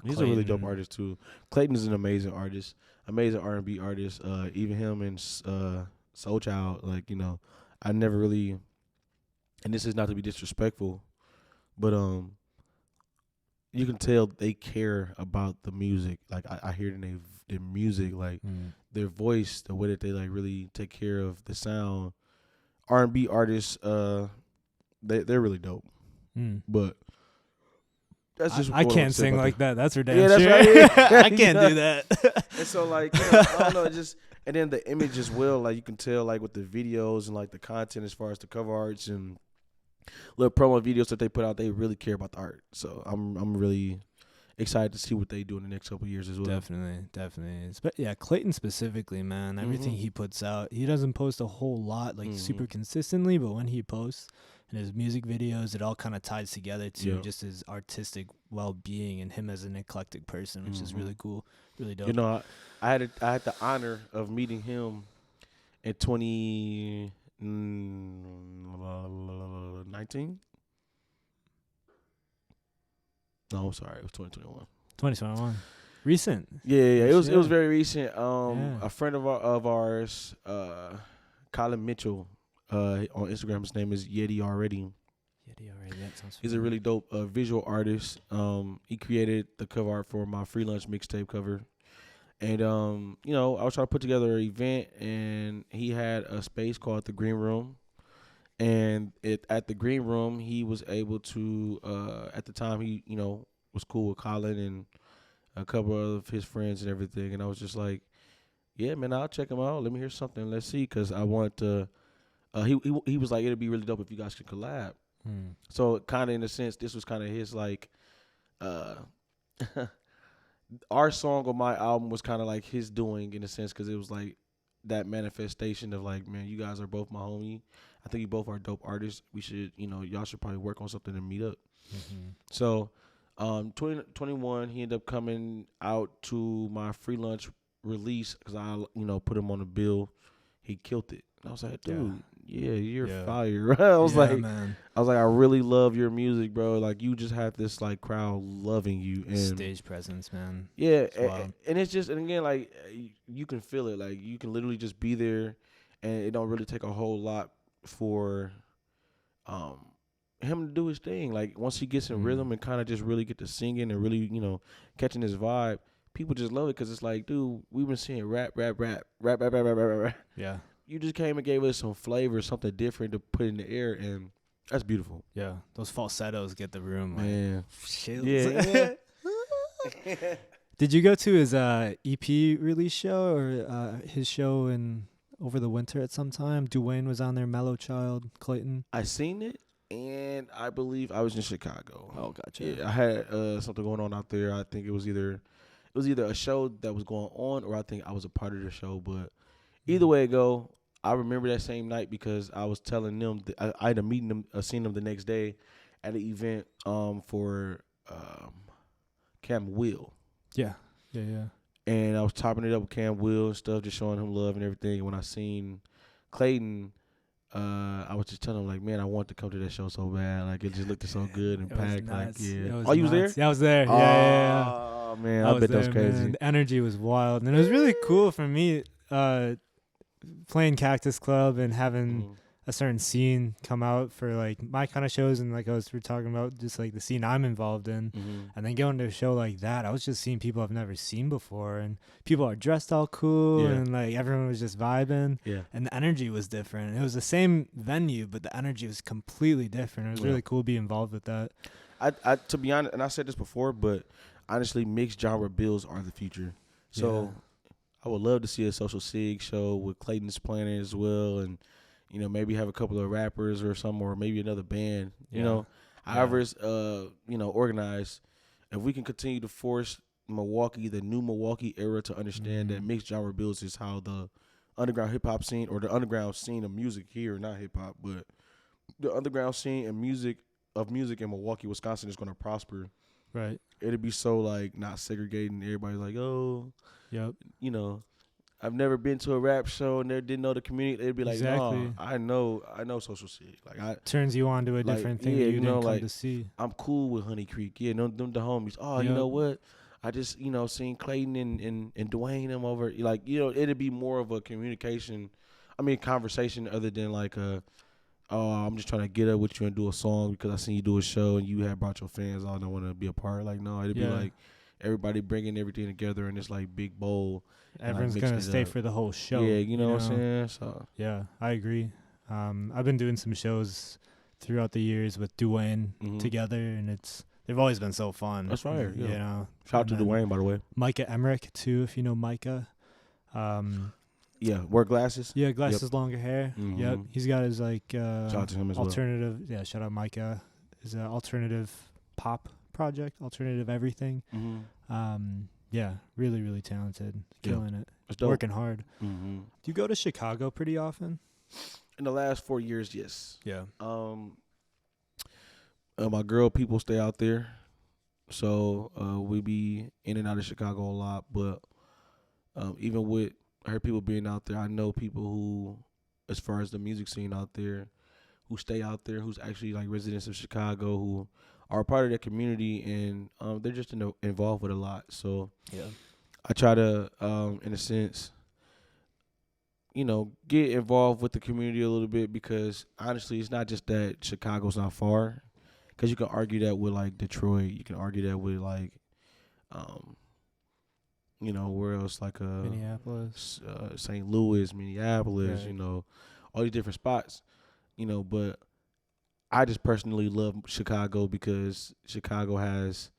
He's a really dope artist too. Clayton is an amazing artist, amazing R&B artist. Even him and Soul Child, like, you know, I never really, and this is not to be disrespectful, but you can tell they care about the music. Like I hear it in their music, like their voice, the way that they like really take care of the sound. R&B artists, they're really dope, but. That's just I can't sing like that. That's for damn yeah, that's sure. right. I can't do that. And so, like, you know, I don't know, just and then the image as well. Like, you can tell, like, with the videos and like the content as far as the cover arts and little promo videos that they put out, they really care about the art. So I'm really excited to see what they do in the next couple of years as well. Definitely. Yeah, Clayton specifically, man. Everything he puts out, he doesn't post a whole lot, like super consistently, but when he posts and his music videos, it all kind of ties together to just his artistic well-being and him as an eclectic person, which is really cool, really dope. You know, I had the honor of meeting him in 2019. No, I'm sorry, it was 2021. 2021. Recent. Yeah. It was very recent. A friend of ours, Colin Mitchell, on Instagram, his name is Yeti Already. That sounds He's a really dope visual artist. He created the cover art for my free lunch mixtape cover. And you know, I was trying to put together an event, and he had a space called the Green Room. And at the Green Room, he was able to at the time he, you know, was cool with Colin and a couple of his friends and everything. And I was just like, yeah, man, I'll check him out. Let me hear something. Let's see, because I want to. He was like, it'd be really dope if you guys could collab. So kind of in a sense, this was kind of his like, our song on my album was kind of like his doing in a sense, because it was like that manifestation of like, man, you guys are both my homie. I think you both are dope artists. We should, you know, y'all should probably work on something and meet up. So, 2021, he ended up coming out to my free lunch release because I, you know, put him on the bill. He killed it. And I was like, dude, you're fire. I was like, man. I really love your music, bro. Like, you just have this like crowd loving you and stage presence, man. Yeah, and it's just, and again, like, you can feel it. Like, you can literally just be there, and it don't really take a whole lot for him to do his thing. Like, once he gets in rhythm and kind of just really get to singing and really, you know, catching his vibe, people just love it because it's like, dude, we've been seeing rap. Yeah. You just came and gave us some flavor, something different to put in the air, and that's beautiful. Yeah, those falsettos get the room. Like, man. Chills. Yeah. Did you go to his EP release show or his show over the winter at some time? Dwayne was on there, Mellow Child, Clayton. I seen it, and I believe I was in Chicago. Oh, gotcha. Yeah, I had something going on out there. I think it was either a show that was going on, or I think I was a part of the show. But either way it go, I remember that same night because I was telling them that I had a meeting them, seen them the next day at an event for Cam Will. Yeah. And I was topping it up with Cam Will and stuff, just showing him love and everything. And when I seen Clayton, I was just telling him, like, man, I want to come to that show so bad. Like, it just looked so good and packed. Like, yeah. Oh, you was there? Yeah, I was there. Yeah. Oh, man, I bet that was crazy. Man. The energy was wild. And it was really cool for me playing Cactus Club and having a certain scene come out for, like, my kind of shows. And, like, we're talking about just, like, the scene I'm involved in. And then going to a show like that, I was just seeing people I've never seen before. And people are dressed all cool. And, like, everyone was just vibing. Yeah. And the energy was different. It was the same venue, but the energy was completely different. It was really cool to be involved with that. I to be honest, and I said this before, but honestly, mixed genre bills are the future. So I would love to see a Social Sig show with Clayton's playing it as well, and, you know, maybe have a couple of rappers or some, or maybe another band. You know, however it's you know, organized. If we can continue to force Milwaukee, the new Milwaukee era, to understand that mixed genre bills is how the underground hip hop scene, or the underground scene of music here, not hip hop, but the underground scene and music in Milwaukee, Wisconsin is going to prosper. Right. It'd be so, like, not segregating. Everybody's like, oh, you know, I've never been to a rap show and they didn't know the community. They'd be like, no, I know Social Sig. Like, turns you on to a different thing that you didn't come to see. I'm cool with Honey Creek. Yeah, them the homies. Oh, you know what? I just, you know, seen Clayton and Dwayne them over. Like, you know, it'd be more of a conversation other than like I'm just trying to get up with you and do a song because I seen you do a show and you had brought your fans on and want to be a part. Like, no, it'd be like everybody bringing everything together in this, like, big bowl. Everyone's going to stay for the whole show. Yeah, you know what I'm saying? So yeah, I agree. I've been doing some shows throughout the years with Dwayne together, and they've always been so fun. That's right. You know, shout out to Dwayne, by the way. Micah Emmerich too, if you know Micah. Yeah, wear glasses. Yeah, glasses, longer hair. Yep, he's got his, like, shout out to him as alternative. Well. Yeah, shout out Micah. His alternative pop project, Alternative Everything. Yeah, really, really talented, killing it, It's dope. working hard. Mm-hmm. Do you go to Chicago pretty often? In the last 4 years, yes. Yeah. My girl people stay out there, so we be in and out of Chicago a lot. But even with her people being out there, I know people who, as far as the music scene out there, who stay out there, who's actually like residents of Chicago, who are a part of that community, and they're just involved with a lot. So Yeah. I try to, in a sense, get involved with the community a little bit, because honestly, it's not just that Chicago's not far. Because you can argue that with like Detroit, you can argue that with like, where else, like Minneapolis. St. Louis, Minneapolis, Right. all these different spots, But I just personally love Chicago because Chicago has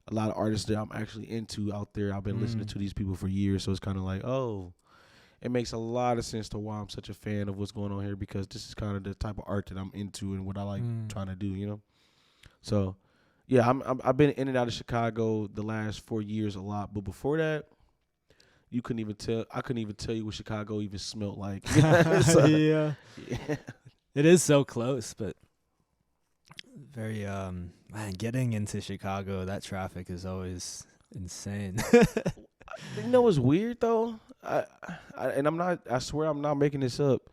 a lot of artists that I'm actually into out there. I've been listening to these people for years, so it's kind of like, oh, it makes a lot of sense to why I'm such a fan of what's going on here, because this is kind of the type of art that I'm into and what I like trying to do, So, yeah, I've been in and out of Chicago the last 4 years a lot, but before that, I couldn't even tell you what Chicago even smelled like. So, Yeah. yeah. It is so close, but very man, getting into Chicago, that traffic is always insane. You know what's weird though? I swear I'm not making this up.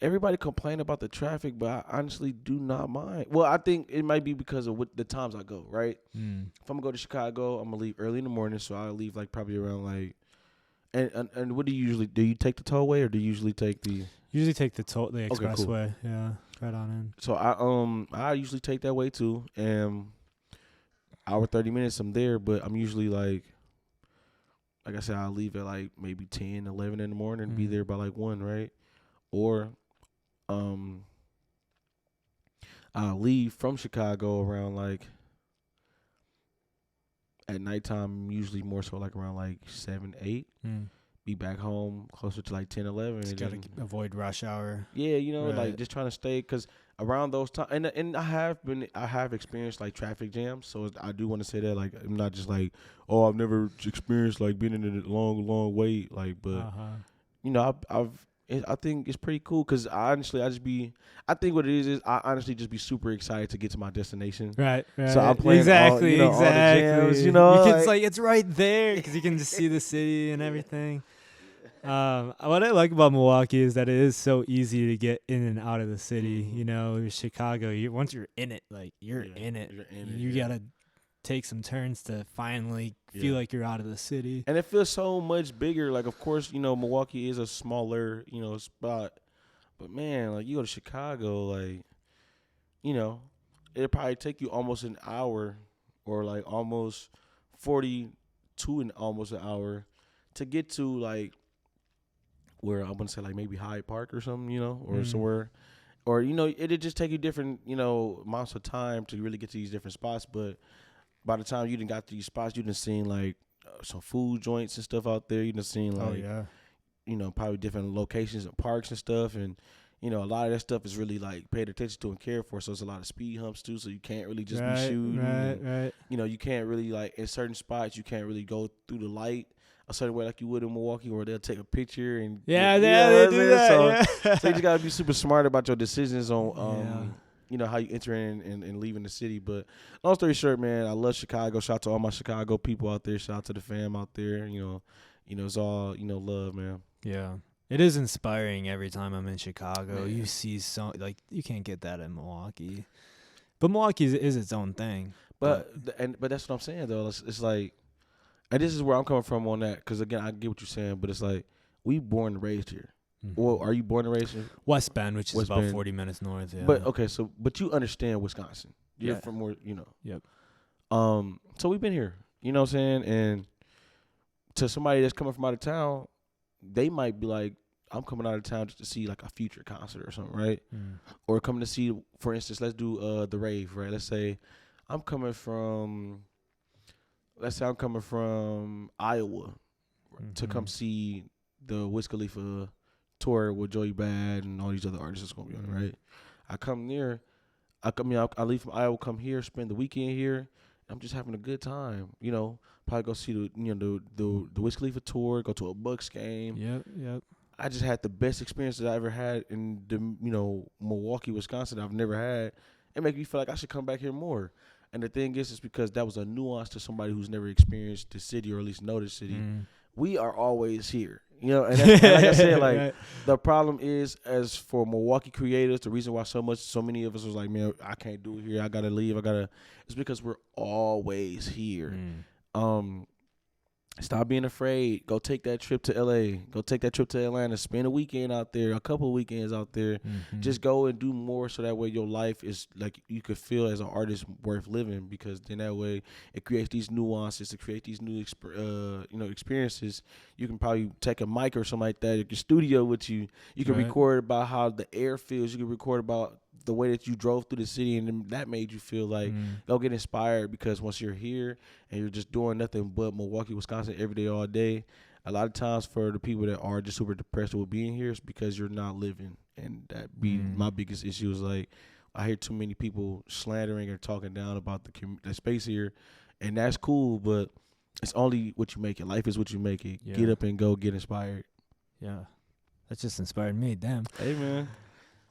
Everybody complain about the traffic, but I honestly do not mind. Well, I think it might be because of what the times I go, right? If I'm gonna go to Chicago, I'm gonna leave early in the morning, so I'll leave like probably around like. And what do you usually do? You take the tollway, or do you usually take the? Usually take the Okay, cool. expressway. Yeah, right on in. So I usually take that way too, and hour 30 minutes I'm there, but I'm usually like I said, I'll leave at like maybe 10, 11 in the morning and be there by like 1, right? Or I'll leave from Chicago around like at nighttime, usually more so like around like 7, 8. Be back home closer to like 10, 11. Just gotta avoid rush hour. Yeah, Right. like just trying to stay, because around those times, and I have experienced like traffic jams, so I do want to say that, like, I'm not just like, oh, I've never experienced like being in a long wait, like, but I think it's pretty cool, because I think what it is I honestly just be super excited to get to my destination. Right. So I'm playing exactly. all the jams, It's like it's right there because you can just see the city and everything. What I like about Milwaukee is that it is so easy to get in and out of the city. Chicago, once you're in it, like you're in it. You gotta take some turns to finally feel like you're out of the city. And it feels so much bigger. Like, of course, Milwaukee is a smaller, spot. But man, like, you go to Chicago, like, it'll probably take you almost an hour, or like almost 42 and almost an hour to get to like where I'm gonna say like maybe Hyde Park or something, or somewhere, or it'll just take you different, amounts of time to really get to these different spots. But by the time you done got to these spots, you done seen like some food joints and stuff out there. You done seen like, probably different locations and parks and stuff, and a lot of that stuff is really like paid attention to and cared for. So it's a lot of speed humps too. So you can't really just be shooting. Right. You can't really like in certain spots you can't really go through the light a certain way like you would in Milwaukee, where they'll take a picture and they do that. So you just gotta be super smart about your decisions on how you enter in and leaving the city. But long story short, man, I love Chicago. Shout out to all my Chicago people out there. Shout out to the fam out there. It's all love, man. Yeah. It is inspiring every time I'm in Chicago. Man. You see you can't get that in Milwaukee. But Milwaukee is its own thing. But that's what I'm saying though. It's like, and this is where I'm coming from on that, because again, I get what you're saying, but it's like we born and raised here. Well, are you born and raised in West Bend, which is West about Bend. 40 minutes north? Yeah. But okay, but you understand Wisconsin. You're from where Yep. So we've been here. You know what I'm saying? And to somebody that's coming from out of town, they might be like, I'm coming out of town just to see like a Future concert or something, right? Or coming to see, for instance, let's do the rave, right? Let's say I'm coming from Iowa to come see the Wiz Khalifa tour with Joey Bad and all these other artists that's gonna be on it, right? I leave from Iowa, come here, spend the weekend here, I'm just having a good time. Probably go see the Wiz Khalifa tour, go to a Bucks game. Yep. I just had the best experience that I ever had in the Milwaukee, Wisconsin. I've never had. It makes me feel like I should come back here more. And the thing is, it's because that was a nuance to somebody who's never experienced the city or at least know the city. We are always here, and, and like I said, like Right. the problem is, as for Milwaukee creators, the reason why so many of us was like, man, I can't do it here. I gotta leave. It's because we're always here. Stop being afraid. Go take that trip to LA. Go take that trip to Atlanta. Spend a weekend out there, a couple of weekends out there. Just go and do more so that way your life is like you could feel as an artist worth living, because then that way it creates these nuances, it creates these new experiences. You can probably take a mic or something like that at your studio with you. You can Right. record about how the air feels. You can record about the way that you drove through the city, and then that made you feel like go get inspired, because once you're here and you're just doing nothing but Milwaukee, Wisconsin every day, all day, a lot of times for the people that are just super depressed with being here, it's because you're not living. And that be my biggest issue is like I hear too many people slandering or talking down about the space here, and that's cool, but it's only what you make it. Life is what you make it. Yeah. Get up and go get inspired. Yeah. That just inspired me. Damn. Hey, man.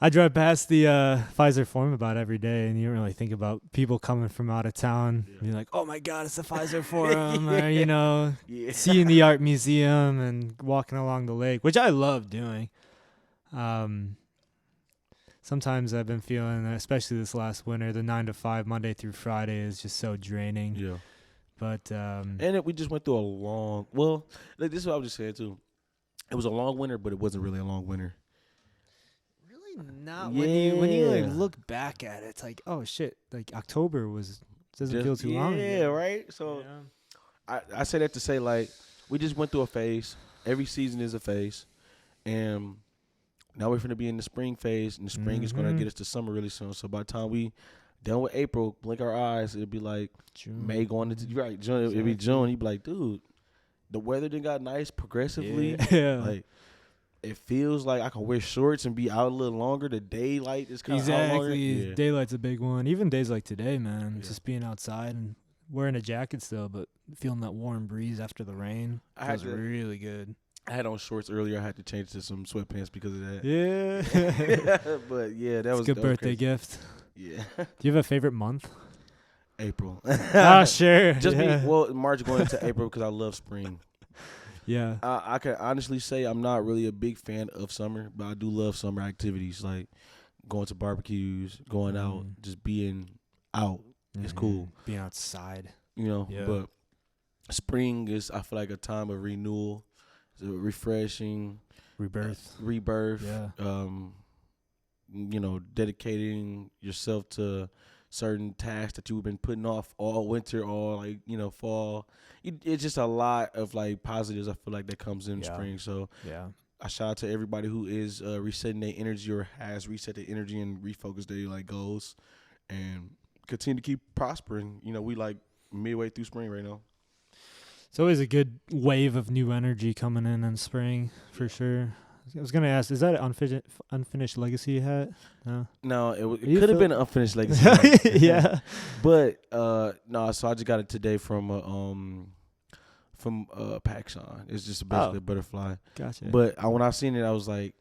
I drive past the Pfizer Forum about every day, and you don't really think about people coming from out of town. Yeah. You're like, oh my God, it's the Pfizer Forum, or, Yeah. seeing the art museum and walking along the lake, which I love doing. Sometimes I've been feeling, especially this last winter, the 9 to 5, Monday through Friday is just so draining. Yeah. But And we just went through a long, like, this is what I was just saying too. It was a long winter, but it wasn't really a long winter. really not. When you like Yeah. look back at it, it's like, oh shit, like October doesn't feel too long Yeah, ago. right? So Yeah. I say that to say, like, we just went through a phase. Every season is a phase. And now we're going to be in the spring phase, and the spring is going to get us to summer really soon. So by the time we done with April, blink our eyes, it'll be like June. May going into June. It'll be June. You'd be like, dude, the weather done got nice progressively. Yeah. Like, it feels like I can wear shorts and be out a little longer. The daylight is kind of out longer. Exactly. Yeah. Daylight's a big one. Even days like today, man, Yeah. just being outside and wearing a jacket still, but feeling that warm breeze after the rain feels really good. I had on shorts earlier. I had to change to some sweatpants because of that. Yeah. But yeah, that It's was a good that was birthday crazy. gift. Yeah, Do you have a favorite month? April. Ah, sure. Just yeah. March going into April because I love spring. Yeah. I can honestly say I'm not really a big fan of summer, but I do love summer activities like going to barbecues, going out, just being out. It's cool. Being outside. Yeah. But spring is, I feel like, a time of renewal, it's refreshing, Rebirth. rebirth. Yeah. Dedicating yourself to certain tasks that you've been putting off all winter, all fall. It's just a lot of like positives I feel like that comes in spring. So Yeah. I shout out to everybody who is resetting their energy or has reset their energy and refocused their like goals, and continue to keep prospering. We like midway through spring right now. It's always a good wave of new energy coming in spring, for sure. I was going to ask, is that an unfinished legacy hat? No. No, it You could have feel- been an unfinished legacy. Yeah. But no, so I just got it today from PacShawn. It's just basically a butterfly. Gotcha. But when I seen it, I was like,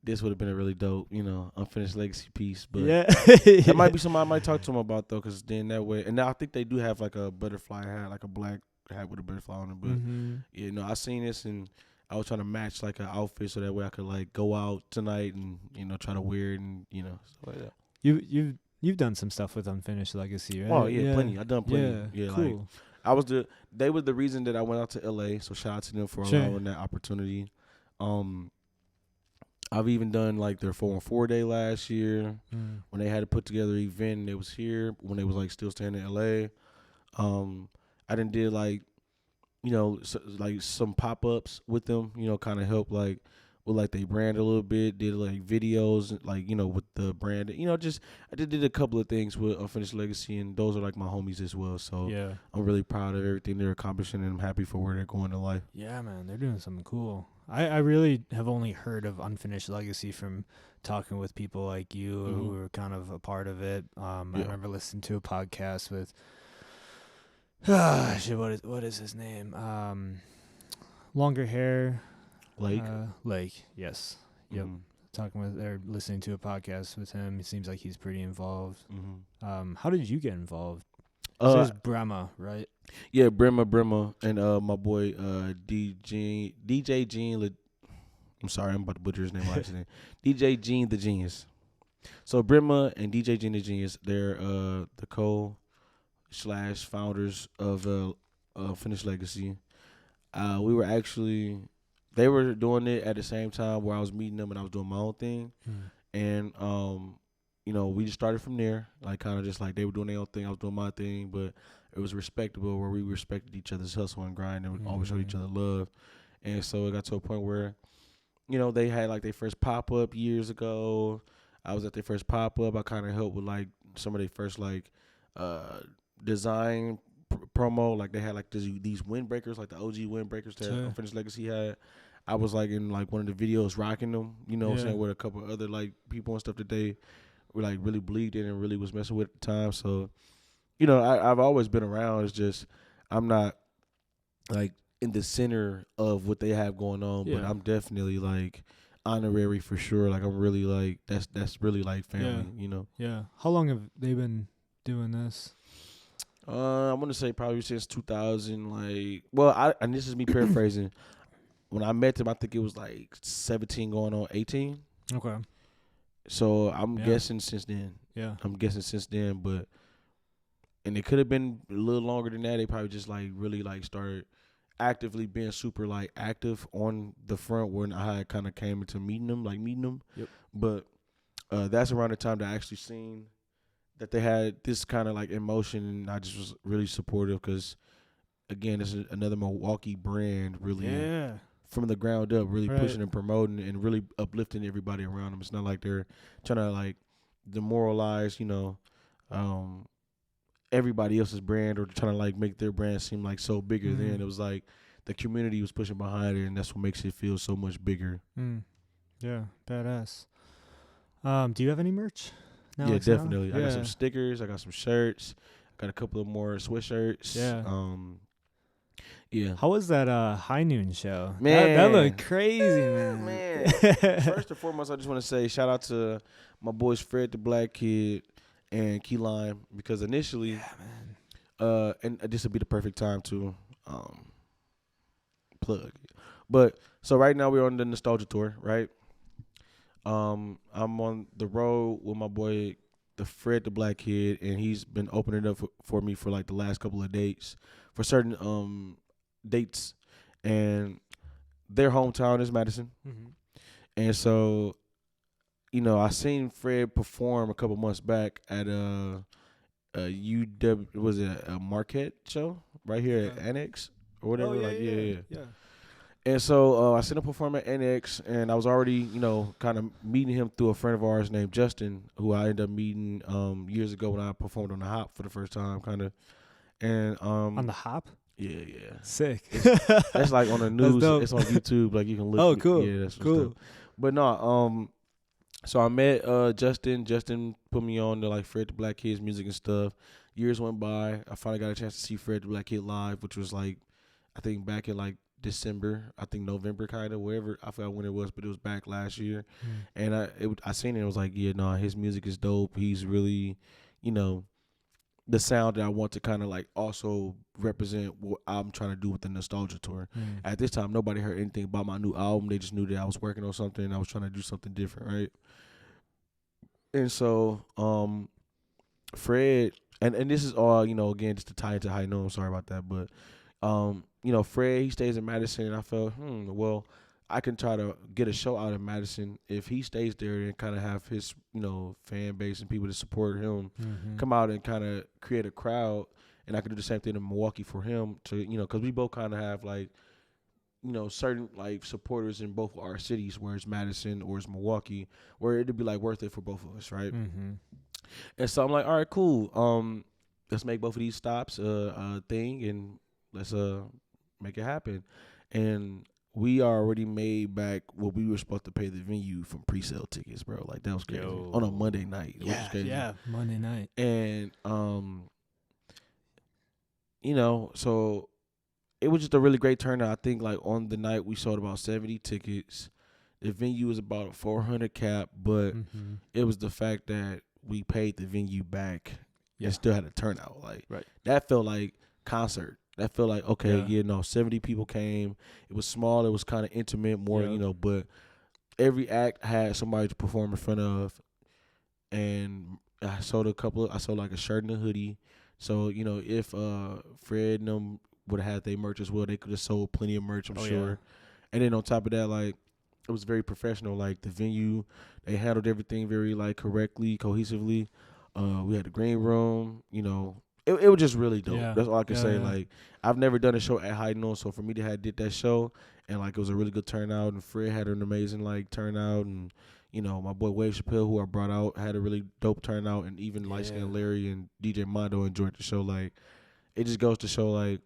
this would have been a really dope, unfinished legacy piece. But yeah. that might be something I might talk to them about though, because then that way, and now I think they do have like a butterfly hat, like a black hat with a butterfly on it. But I seen this and I was trying to match like an outfit so that way I could like go out tonight and try to wear it and stuff like that. You've done some stuff with Unfinished Legacy, right? Oh yeah, plenty. I done plenty. Yeah, cool. like they were the reason that I went out to LA. So shout out to them for allowing that opportunity. I've even done like their 4-on-4 day last year when they had to put together an event. And they was here when they was like still staying in LA. I done did like like some pop ups with them. Kind of help like with like they brand a little bit. Did like videos like with the brand. Just I did a couple of things with Unfinished Legacy, and those are like my homies as well. So Yeah. I'm really proud of everything they're accomplishing, and I'm happy for where they're going in life. Yeah, man, they're doing something cool. I really have only heard of Unfinished Legacy from talking with people like you who were kind of a part of it. I Yeah. remember listening to a podcast with shit, what is his name? Longer hair. Lake. Lake, yes. Yep. Mm-hmm. Talking with or listening to a podcast with him. It seems like he's pretty involved. Mm-hmm. How did you get involved? There's Brahma, right? Yeah, Brimma, and my boy DJ Gene. I'm sorry, I'm about to butcher his name by accident. DJ Gene the Genius. So Brimma and DJ Gene the Genius, they're the co/founders of Finished Legacy. We were actually, they were doing it at the same time where I was meeting them and I was doing my own thing, and we just started from there, like kind of just like they were doing their own thing, I was doing my thing, but it was respectable where we respected each other's hustle and grind and always showed each other love, and so it got to a point where, they had like their first pop up years ago. I was at their first pop up. I kind of helped with like some of their first like design promo. Like they had like these windbreakers, like the OG windbreakers that Unfinished Legacy had. I was like in like one of the videos rocking them, what I'm saying, with a couple other like people and stuff that they were like really believed in and really was messing with at the time. So, I've always been around. It's just I'm not like in the center of what they have going on, but I'm definitely like honorary for sure. Like I'm really like that's really like family, Yeah. How long have they been doing this? I'm gonna say probably since 2000. And this is me paraphrasing. When I met them, I think it was like 17 going on 18. Okay. So I'm guessing since then. Yeah. I'm guessing since then, and it could have been a little longer than that. They probably just like really like started actively being super like active on the front when I had kind of came into meeting them. Yep. But that's around the time that I actually seen that they had this kind of like emotion, and I just was really supportive because, again, this is another Milwaukee brand, really from the ground up, really pushing and promoting and really uplifting everybody around them. It's not like they're trying to like demoralize, everybody else's brand or trying to like make their brand seem like so bigger than. It was like the community was pushing behind it, and that's what makes it feel so much bigger. Yeah, badass. Do you have any merch? Yeah, definitely. I got some stickers. I got some shirts. I got a couple of more sweatshirts. Yeah. Yeah. How was that High Noon show? Man. That looked crazy, man. First and foremost, I just want to say shout out to my boys Fred the Black Kid and Key Lime, because initially, and this would be the perfect time to plug. But so right now we're on the Nostalgia Tour, right? I'm on the road with my boy, the Fred the Black Kid, and he's been opening up for me for like the last couple of dates, for certain dates, and their hometown is Madison, and so, I seen Fred perform a couple months back at a UW, was it a Marquette show right here at Annex or whatever? Yeah. And so I seen him perform at NX, and I was already, kind of meeting him through a friend of ours named Justin, who I ended up meeting years ago when I performed on the Hop for the first time, kind of. And on the Hop? Yeah. Sick. That's like on the news. It's on YouTube. Like you can look. Oh, cool. Yeah, that's cool. But no, so I met Justin. Justin put me on to like Fred the Black Kid's music and stuff. Years went by. I finally got a chance to see Fred the Black Kid live, which was like, I think back in like December, I think November, kind of, wherever, I forgot when it was, but it was back last year. And I seen it and was like, yeah, no, his music is dope. He's really, the sound that I want to kind of like also represent what I'm trying to do with the Nostalgia Tour. At this time, nobody heard anything about my new album. They just knew that I was working on something and I was trying to do something different, right? And so Fred, and this is all, again, just to tie into High Noon, I'm sorry about that, but Fred, he stays in Madison, and I felt, well, I can try to get a show out of Madison if he stays there and kind of have his, fan base and people to support him come out and kind of create a crowd, and I can do the same thing in Milwaukee for him to, because we both kind of have like, certain like supporters in both our cities, where it's Madison or it's Milwaukee, where it'd be like worth it for both of us, right? And so I'm like, all right, cool. Let's make both of these stops a thing, and let's make it happen. And we already made back what we were supposed to pay the venue from pre-sale tickets, bro. Like that was crazy on a Monday night, which was crazy. Yeah, Monday night. And so it was just a really great turnout. I think like on the night we sold about 70 tickets. The venue was about a 400 cap, but it was the fact that we paid the venue back and still had a turnout. Like that felt like concert. That felt like, okay, 70 people came. It was small. It was kind of intimate, more, but every act had somebody to perform in front of. And I sold like a shirt and a hoodie. So, if Fred and them would have had their merch as well, they could have sold plenty of merch, I'm sure. Yeah. And then on top of that, like, it was very professional. Like, the venue, they handled everything very, like, correctly, cohesively. We had the green room, It was just really dope. Yeah. That's all I can say. Yeah. Like, I've never done a show at High Noon, so for me to have did that show, and, like, it was a really good turnout, and Fred had an amazing, like, turnout, and, my boy Wave Chappelle, who I brought out, had a really dope turnout, and even Light Skin Larry and DJ Mondo enjoyed the show. Like, it just goes to show, like,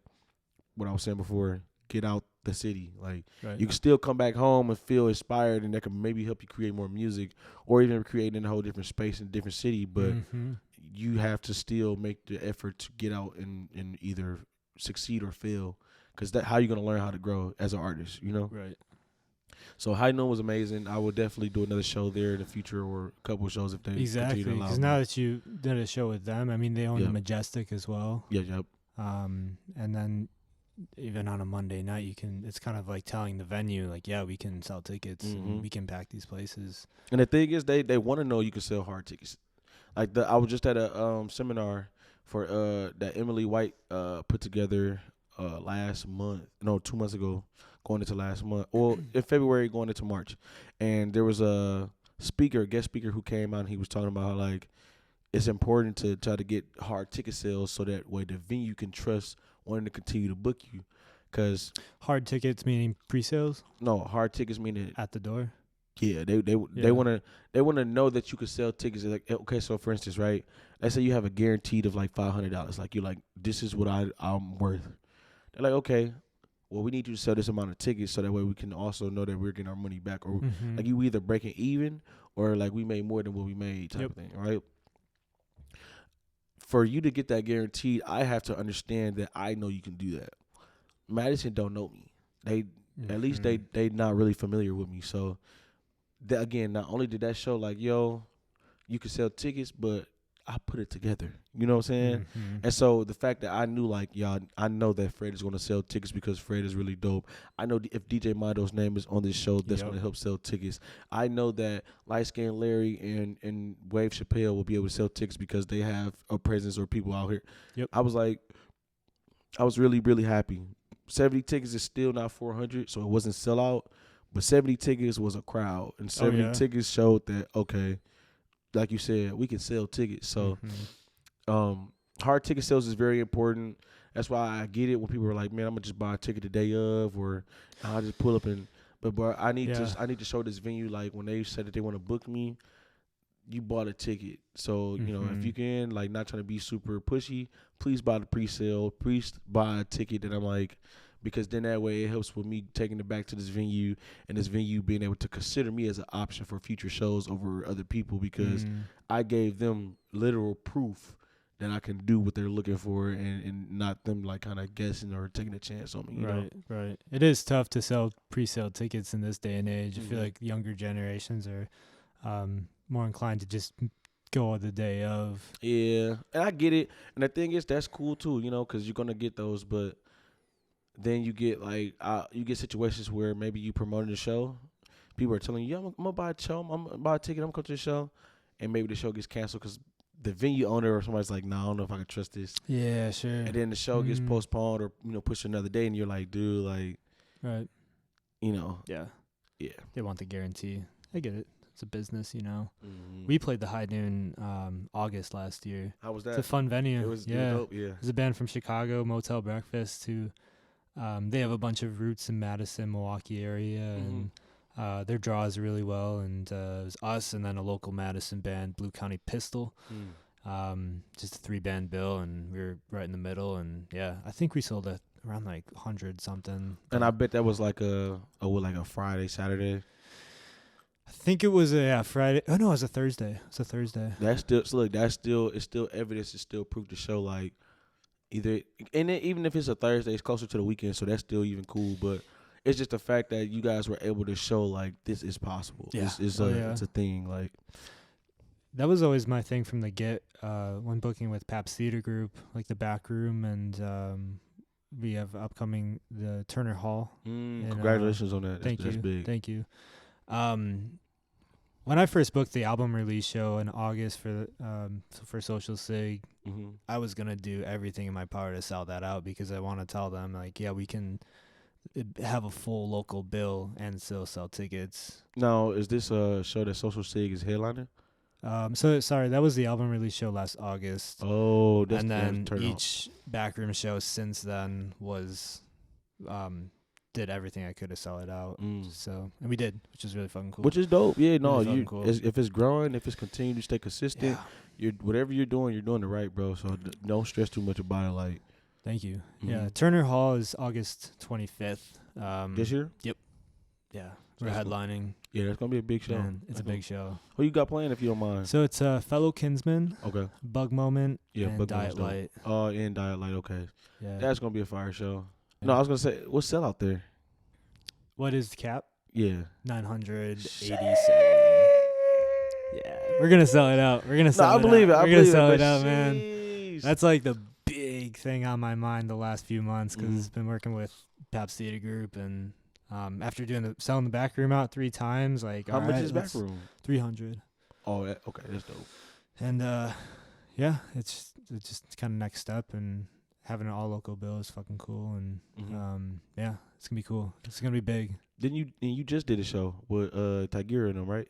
what I was saying before, get out the city. Like, you can still come back home and feel inspired, and that can maybe help you create more music, or even create in a whole different space in a different city, but you have to still make the effort to get out and either succeed or fail, because that's how you're going to learn how to grow as an artist, Right. So High Noon was amazing. I will definitely do another show there in the future, or a couple of shows if they exactly. Because now that you did a show with them, I mean, they own the Majestic as well. Yeah, yep. And then even on a Monday night, it's kind of like telling the venue, like, yeah, we can sell tickets and we can pack these places. And the thing is, they want to know you can sell hard tickets. Like I was just at a seminar for that Emily White put together 2 months ago, going into last month, or in February going into March, and there was a guest speaker who came out, and he was talking about how, like, it's important to try to get hard ticket sales so that way the venue can trust wanting to continue to book you. Cause hard tickets meaning pre-sales? No, hard tickets meaning at the door. Yeah, they want to know that you can sell tickets. Like, okay, so for instance, right, let's say you have a guaranteed of like $500. Like, you're like, this is what I'm worth. They're like, okay, well, we need you to sell this amount of tickets so that way we can also know that we're getting our money back, or like you either breaking even or like we made more than what we made type of thing, right? For you to get that guaranteed, I have to understand that I know you can do that. Madison don't know me. They at least they not really familiar with me. So that, again, not only did that show like, yo, you can sell tickets, but I put it together. You know what I'm saying? And so the fact that I knew, like, y'all, I know that Fred is going to sell tickets because Fred is really dope. I know if DJ Mondo's name is on this show, that's going to help sell tickets. I know that Light Skin Larry and Wave Chappelle will be able to sell tickets because they have a presence or people out here. Yep. I was really, really happy. 70 tickets is still not 400, so it wasn't sellout, but 70 tickets was a crowd, and 70 tickets showed that, okay, like you said, we can sell tickets. So hard ticket sales is very important. That's why I get it when people are like, man, I'm gonna just buy a ticket the day of, or I'll just pull up but I need to show this venue, like, when they said that they want to book me, you bought a ticket. So, if you can, like, not trying to be super pushy, please buy the pre-sale, please buy a ticket that I'm like, because then that way it helps with me taking it back to this venue, and this venue being able to consider me as an option for future shows over other people, because I gave them literal proof that I can do what they're looking for, and not them, like, kind of guessing or taking a chance on me. Right. It is tough to sell pre-sale tickets in this day and age. I feel like younger generations are more inclined to just go on the day of. Yeah, and I get it. And the thing is, that's cool too, because you're going to get those, but then you get situations where maybe you promoting the show, people are telling you, I'm gonna buy a show, I'm gonna buy a ticket, I'm gonna come to the show, and maybe the show gets canceled because the venue owner or somebody's like, nah, I don't know if I can trust this. Yeah, sure. And then the show gets postponed or pushed another day, and you're like, dude, like, right, yeah, they want the guarantee. I get it. It's a business, We played the High Noon August last year. How was that? It's a fun venue. It was dope, yeah. There's a band from Chicago, Motel Breakfast, who they have a bunch of roots in Madison, Milwaukee area, and their draws really well. And it was us and then a local Madison band, Blue County Pistol. Just a 3-band bill, and we were right in the middle. And I think we sold around like 100 something. And I bet that was like a Friday, Saturday. I think it was a Friday. Oh no, it was a Thursday. It's a Thursday. That's still so look. It's still evidence. It's still proof to show like either. And then even if it's a Thursday, it's closer to the weekend, so that's still even cool. But it's just the fact that you guys were able to show like this is possible. Yeah. It's a thing. Like That was always my thing from the get. When booking with Pabst Theater Group, like the back room, and we have upcoming the Turner Hall. congratulations on that. Thank That's you. big. Thank you. When I first booked the album release show in August for Social Sig, Mm-hmm. I was gonna do everything in my power to sell that out because I want to tell them like, yeah, we can have a full local bill and still sell tickets. Now, is this a show that Social Sig is headlining? So sorry, that was the album release show last August. Oh, that's And then turn each backroom show since then was did everything I could to sell it out. So, and we did, which is really fucking cool. Which is dope. Yeah, no, Really fucking you cool. if it's growing, if it's continuing to stay consistent, Yeah. whatever you're doing it right, bro. So don't stress too much about it. Like Thank you. Mhm. Yeah, Turner Hall is August 25th. this year. Yeah, So we're that's cool. headlining. Yeah, that's gonna be a big show. Man, it's a That's big cool. show. Who you got playing if you don't mind? So it's Fellow Kinsman, Okay. Bug Moment, Yeah, and Bug Diet Moment's dope. Light. And Diet Light. Okay, Yeah. that's gonna be a fire show. Yeah. No, I was gonna say what's sell out there. What is the cap? Yeah. 987. Yeah, we're gonna sell it out. We're gonna sell I it believe out. it. We're gonna sell it out, but man. sheesh. That's like the big thing on my mind the last few months because Mhm. it's been working with Pabst Theater Group and after selling the back room out 3 times, like How all much right, is back room? 300. Oh, okay, that's dope. And yeah, it's just kind of next step, and having an all local bill is fucking cool, and Mhm. yeah, it's gonna be cool. It's gonna be big. Then you just did a show with Tigira and them, right?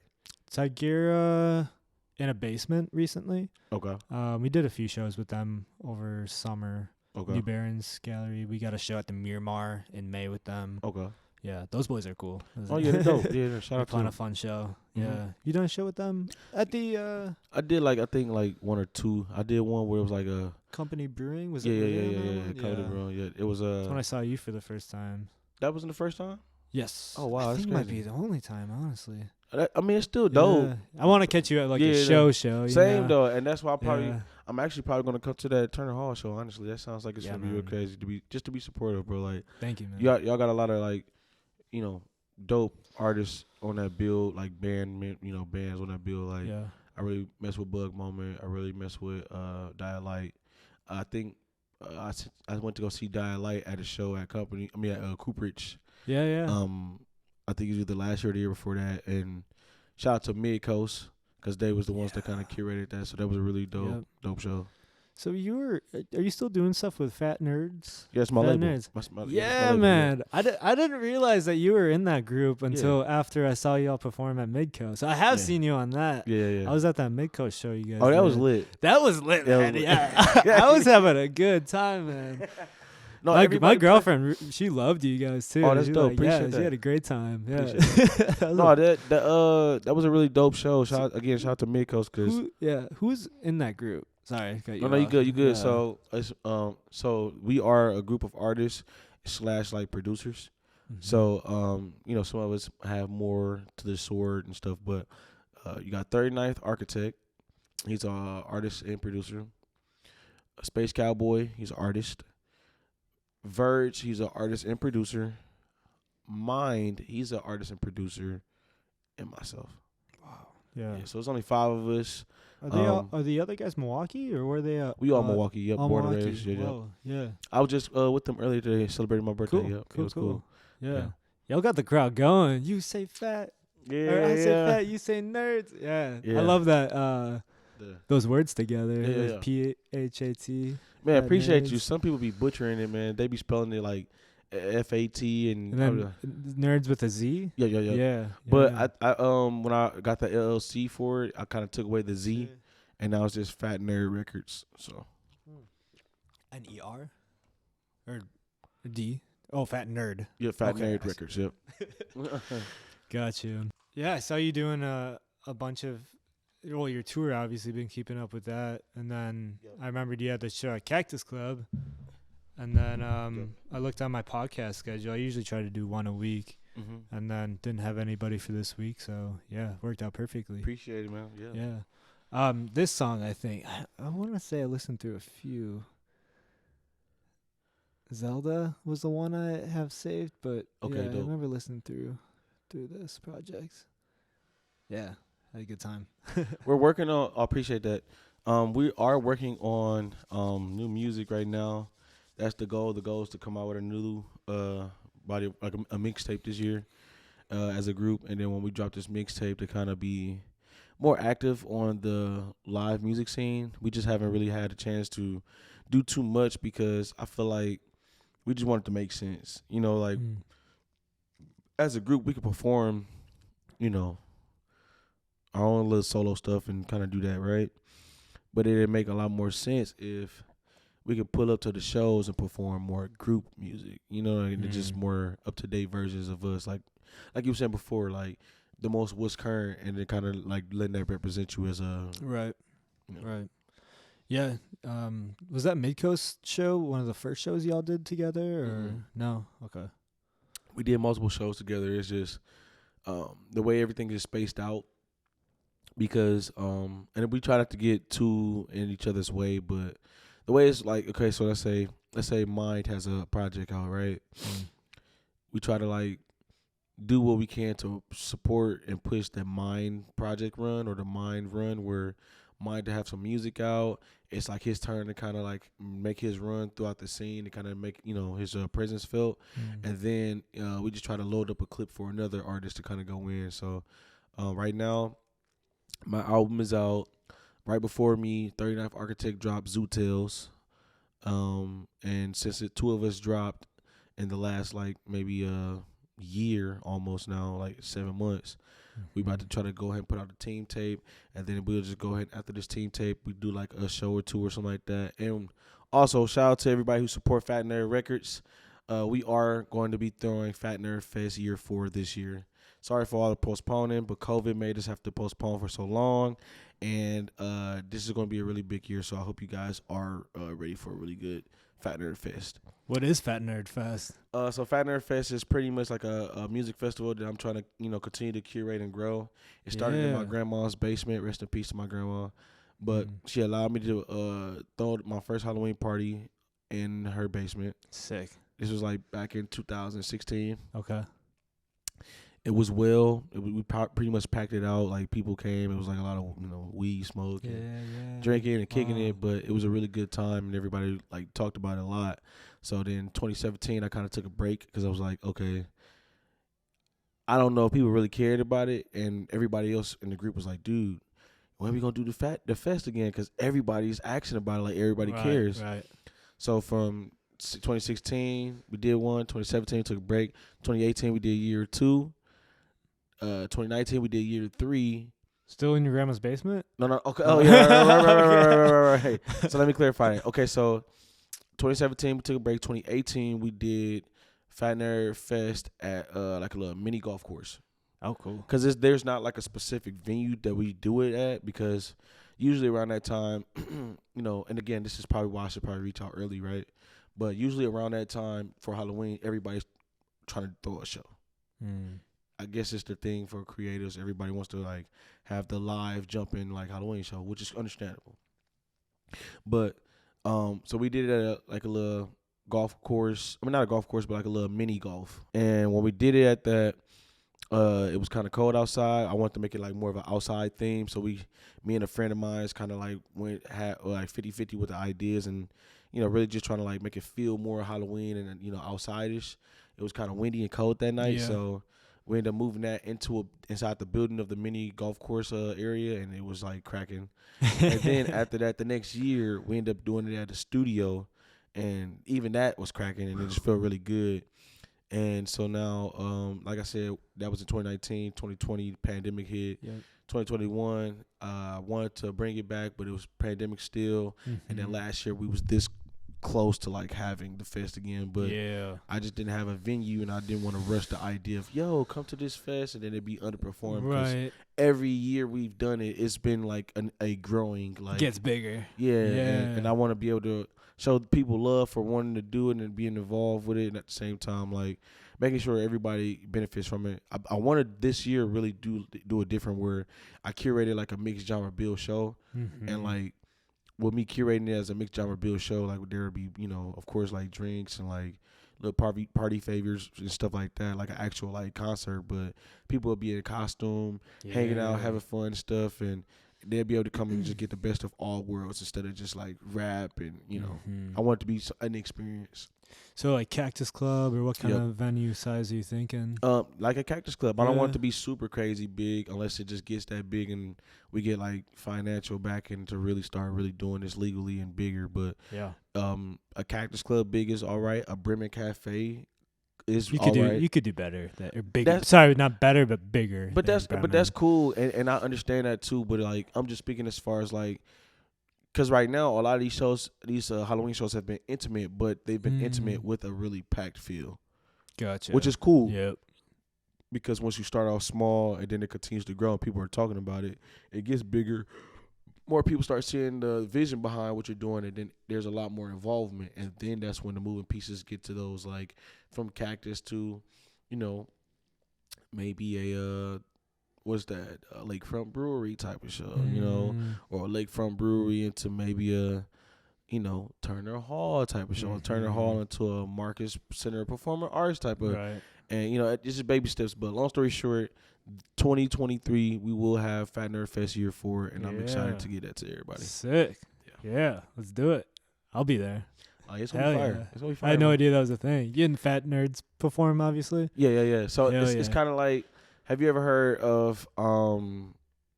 Tigira in a basement recently. Okay. We did a few shows with them over summer. Okay. New Barons Gallery. We got a show at the Miramar in May with them. Okay. Yeah, those boys are cool. Oh yeah, they're dope. Yeah, shout We out to put on them. a fun show. Mhm. Yeah, you done a show with them at the I did I think one or two. I did one where it was like a Company Brewing. Was yeah, it? yeah, really yeah, on yeah, that yeah, one? Cody Brown. Yeah, it was That's when I saw you for the first time. that wasn't the first time. Yes. Oh, wow, I that's think it might crazy. be the only time, honestly. I mean, it's still dope. Yeah. I want to catch you at like Yeah, a show. You Same know? though, and that's why Yeah. I'm actually probably gonna come to that Turner Hall show. Honestly, that sounds like it's Yeah, gonna be real man. crazy to be supportive, bro. Like Thank you, man. y'all got a lot of like, dope artists on that bill, like bands on that bill. Like Yeah. I really mess with Bug Moment. I really mess with Diet Light. I think I went to go see Diet Light at a show at Cooperage. Yeah, yeah. I think it was either last year or the year before that. And shout out to Mid Coast because they was the ones that kind of curated that. So that was a really dope show. So are you still doing stuff with Fat Nerds? Yeah, it's my Fat label. Nerds. It's my Yeah, label, man. I didn't realize that you were in that group until after I saw y'all perform at Midcoast. I have Yeah. seen you on that. Yeah. I was at that Midcoast show you guys Oh, that was did. lit. That was lit, Yeah, man. it was Yeah. lit. I was having a good time, man. No, my everybody girlfriend, she loved you guys too. Oh, that's She was dope. like, Appreciate yeah, that. she had a great time. Yeah. Appreciate I was No, like, that was a really dope show. Shout out to Mid Coast because who's in that group? Sorry, I cut you no, you off. good, you good. Yeah. So it's so we are a group of artists / like producers. Mhm. So some of us have more to the sword and stuff, but you got 39th Architect. He's a artist and producer. Space Cowboy, he's an artist. Verge, he's an artist and producer. Mind, he's an artist and producer, and myself. Wow. Yeah. Yeah, so it's only 5 of us. Are they are the other guys Milwaukee or were they? We all Milwaukee. Yep, all born and Milwaukee. raised. Yeah, yeah. Whoa, yeah. I was just with them earlier today, celebrating my birthday. Cool. Yep, Cool. it was cool. Yeah. Yeah. Y'all got the crowd going. You say fat. Yeah, Or I say yeah. fat. You say nerds. Yeah. Yeah. I love that. The- Those words together. Yeah, yeah, yeah. PHAT. Man, Fat appreciate nerds. you. Some people be butchering it, man. They be spelling it like FAT and And then nerds with a Z. yeah. Yeah. But yeah. I when I got the LLC for it, I kind of took away the Z, and now it's just Fat Nerd Records. So An ER or a D. Oh, fat nerd. yeah, Fat Okay, Nerd I see. Records. Yep. Got you. Yeah, I saw you doing a bunch of, well, your tour, obviously, been keeping up with that. And then I remembered you had the show at Cactus Club. And then I looked on my podcast schedule. I usually try to do one a week, Mm-hmm. and then didn't have anybody for this week. So yeah, worked out perfectly. Appreciate it, man. Yeah. Yeah. This song, I think I want to say I listened through a few. Zelda was the one I have saved, but Okay, yeah, I dope. remember listening through this project. Yeah, had a good time. We're working on. I appreciate that. We are working on new music right now. That's the goal. The goal is to come out with a new body, like a mixtape this year, as a group. And then when we drop this mixtape, to kind of be more active on the live music scene. We just haven't really had a chance to do too much because I feel like we just want it to make sense. You know, like Mm. as a group, we could perform, you know, our own little solo stuff and kind of do that, right? But it'd make a lot more sense if we could pull up to the shows and perform more group music, you know, and just more up to date versions of us, like you were saying before, like the most what's current, and then kind of like letting that represent you as a Right. you know. Right. Yeah. Was that Midcoast show one of the first shows y'all did together, or no? Okay. We did multiple shows together. It's just the way everything is spaced out because and we try not to get too in each other's way, but the way it's like, okay, so let's say Mind has a project out, right? We try to like do what we can to support and push the Mind project run or the Mind run where Mind to have some music out. It's like his turn to kind of like make his run throughout the scene and kind of make, you know, his presence felt. And then we just try to load up a clip for another artist to kind of go in. So right now, my album is out. Right before me, 39th Architect dropped Zoo Tales. And since two of us dropped in the last like maybe year almost now, like 7 months, we about to try to go ahead and put out a team tape, and then we'll just go ahead after this team tape, we do like a show or two or something like that. And also shout out to everybody who support Fat Nerd Records. We are going to be throwing Fat Nerd Fest year 4 this year. Sorry for all the postponing, but COVID made us have to postpone for so long. And this is going to be a really big year, so I hope you guys are ready for a really good Fat Nerd Fest. What is Fat Nerd Fest? So Fat Nerd Fest is pretty much like a music festival that I'm trying to, you know, continue to curate and grow. It started in my grandma's basement. Rest in peace to my grandma. But she allowed me to throw my first Halloween party in her basement. Sick. This was like back in 2016. Okay. It was we pretty much packed it out. Like people came. It was like a lot of, you know, weed smoke, and drinking and kicking it. But it was a really good time, and everybody like talked about it a lot. So then 2017, I kind of took a break because I was like, okay, I don't know if people really cared about it, and everybody else in the group was like, dude, when are we gonna do the fest again? Because everybody's asking about it, like everybody cares. Right. So from 2016, we did one. 2017, took a break. 2018, we did year 2. 2019, we did year 3. Still in your grandma's basement? No. Okay. Oh yeah. Right. So let me clarify that. Okay, so 2017 we took a break. 2018 we did Fat Nerd Fest at like a little mini golf course. Oh, cool. Because there's not like a specific venue that we do it at, because usually around that time, you know, and again, this is probably why I should probably reach out early, right? But usually around that time for Halloween, everybody's trying to throw a show. I guess it's the thing for creators. Everybody wants to like have the live jumping like Halloween show, which is understandable. But so we did it at like a little golf course. I mean, not a golf course, but like a little mini golf. And when we did it at that, it was kind of cold outside. I wanted to make it like more of an outside theme. So me and a friend of mine kind of like had like 50-50 with the ideas, and, you know, really just trying to like make it feel more Halloween and, you know, outside-ish. It was kind of windy and cold that night. Yeah. So we ended up moving that inside the building of the mini golf course area, and it was like cracking. And then after that, the next year, we ended up doing it at the studio, and even that was cracking, and it just felt really good. And so now, like I said, that was in 2019, 2020, pandemic hit. Yep. 2021, wanted to bring it back, but it was pandemic still. And then last year, we was this close to like having the fest again, but I just didn't have a venue, and I didn't want to rush the idea of, yo, come to this fest, and then it'd be underperformed. Right. Every year we've done it, it's been like a growing, like gets bigger. Yeah. And I want to be able to show people love for wanting to do it and being involved with it, and at the same time, like making sure everybody benefits from it. I wanted this year really do a different where I curated like a mixed genre bill show, and like with me curating it as a mixed genre bill show, like there would be of course like drinks and like little party favors and stuff like that, like an actual like concert, but people would be in costume, hanging out, having fun and stuff, and they'd be able to come and just get the best of all worlds instead of just like rap and I want it to be an experience. So like Cactus Club, or what kind of venue size are you thinking? Like a Cactus Club. I don't want it to be super crazy big unless it just gets that big and we get like financial backing to really start really doing this legally and bigger. But a Cactus Club big is all right. A Bremen Cafe is all right. You could do better, or bigger. Sorry, not better, but bigger. But that's cool, and I understand that too. But like I'm just speaking as far as like. Because right now, a lot of these shows, Halloween shows have been intimate, but they've been intimate with a really packed feel. Gotcha. Which is cool. Yep. Because once you start off small and then it continues to grow and people are talking about it, it gets bigger. More people start seeing the vision behind what you're doing, and then there's a lot more involvement. And then that's when the moving pieces get to those, like, from Cactus to, maybe a what's that, a lakefront brewery type of show, or a lakefront brewery into maybe a, Turner Hall type of show, Turner Hall into a Marcus Center of Performing Arts type of, and it's just baby steps. But long story short, 2023 we will have Fat Nerd Fest year 4, and I'm excited to get that to everybody. Sick. Yeah, let's do it. I'll be there. It's gonna be fire. It's gonna be fire. I had no idea that was a thing. You and Fat Nerds perform, obviously. Yeah. So it's kind of like. Have you ever heard of,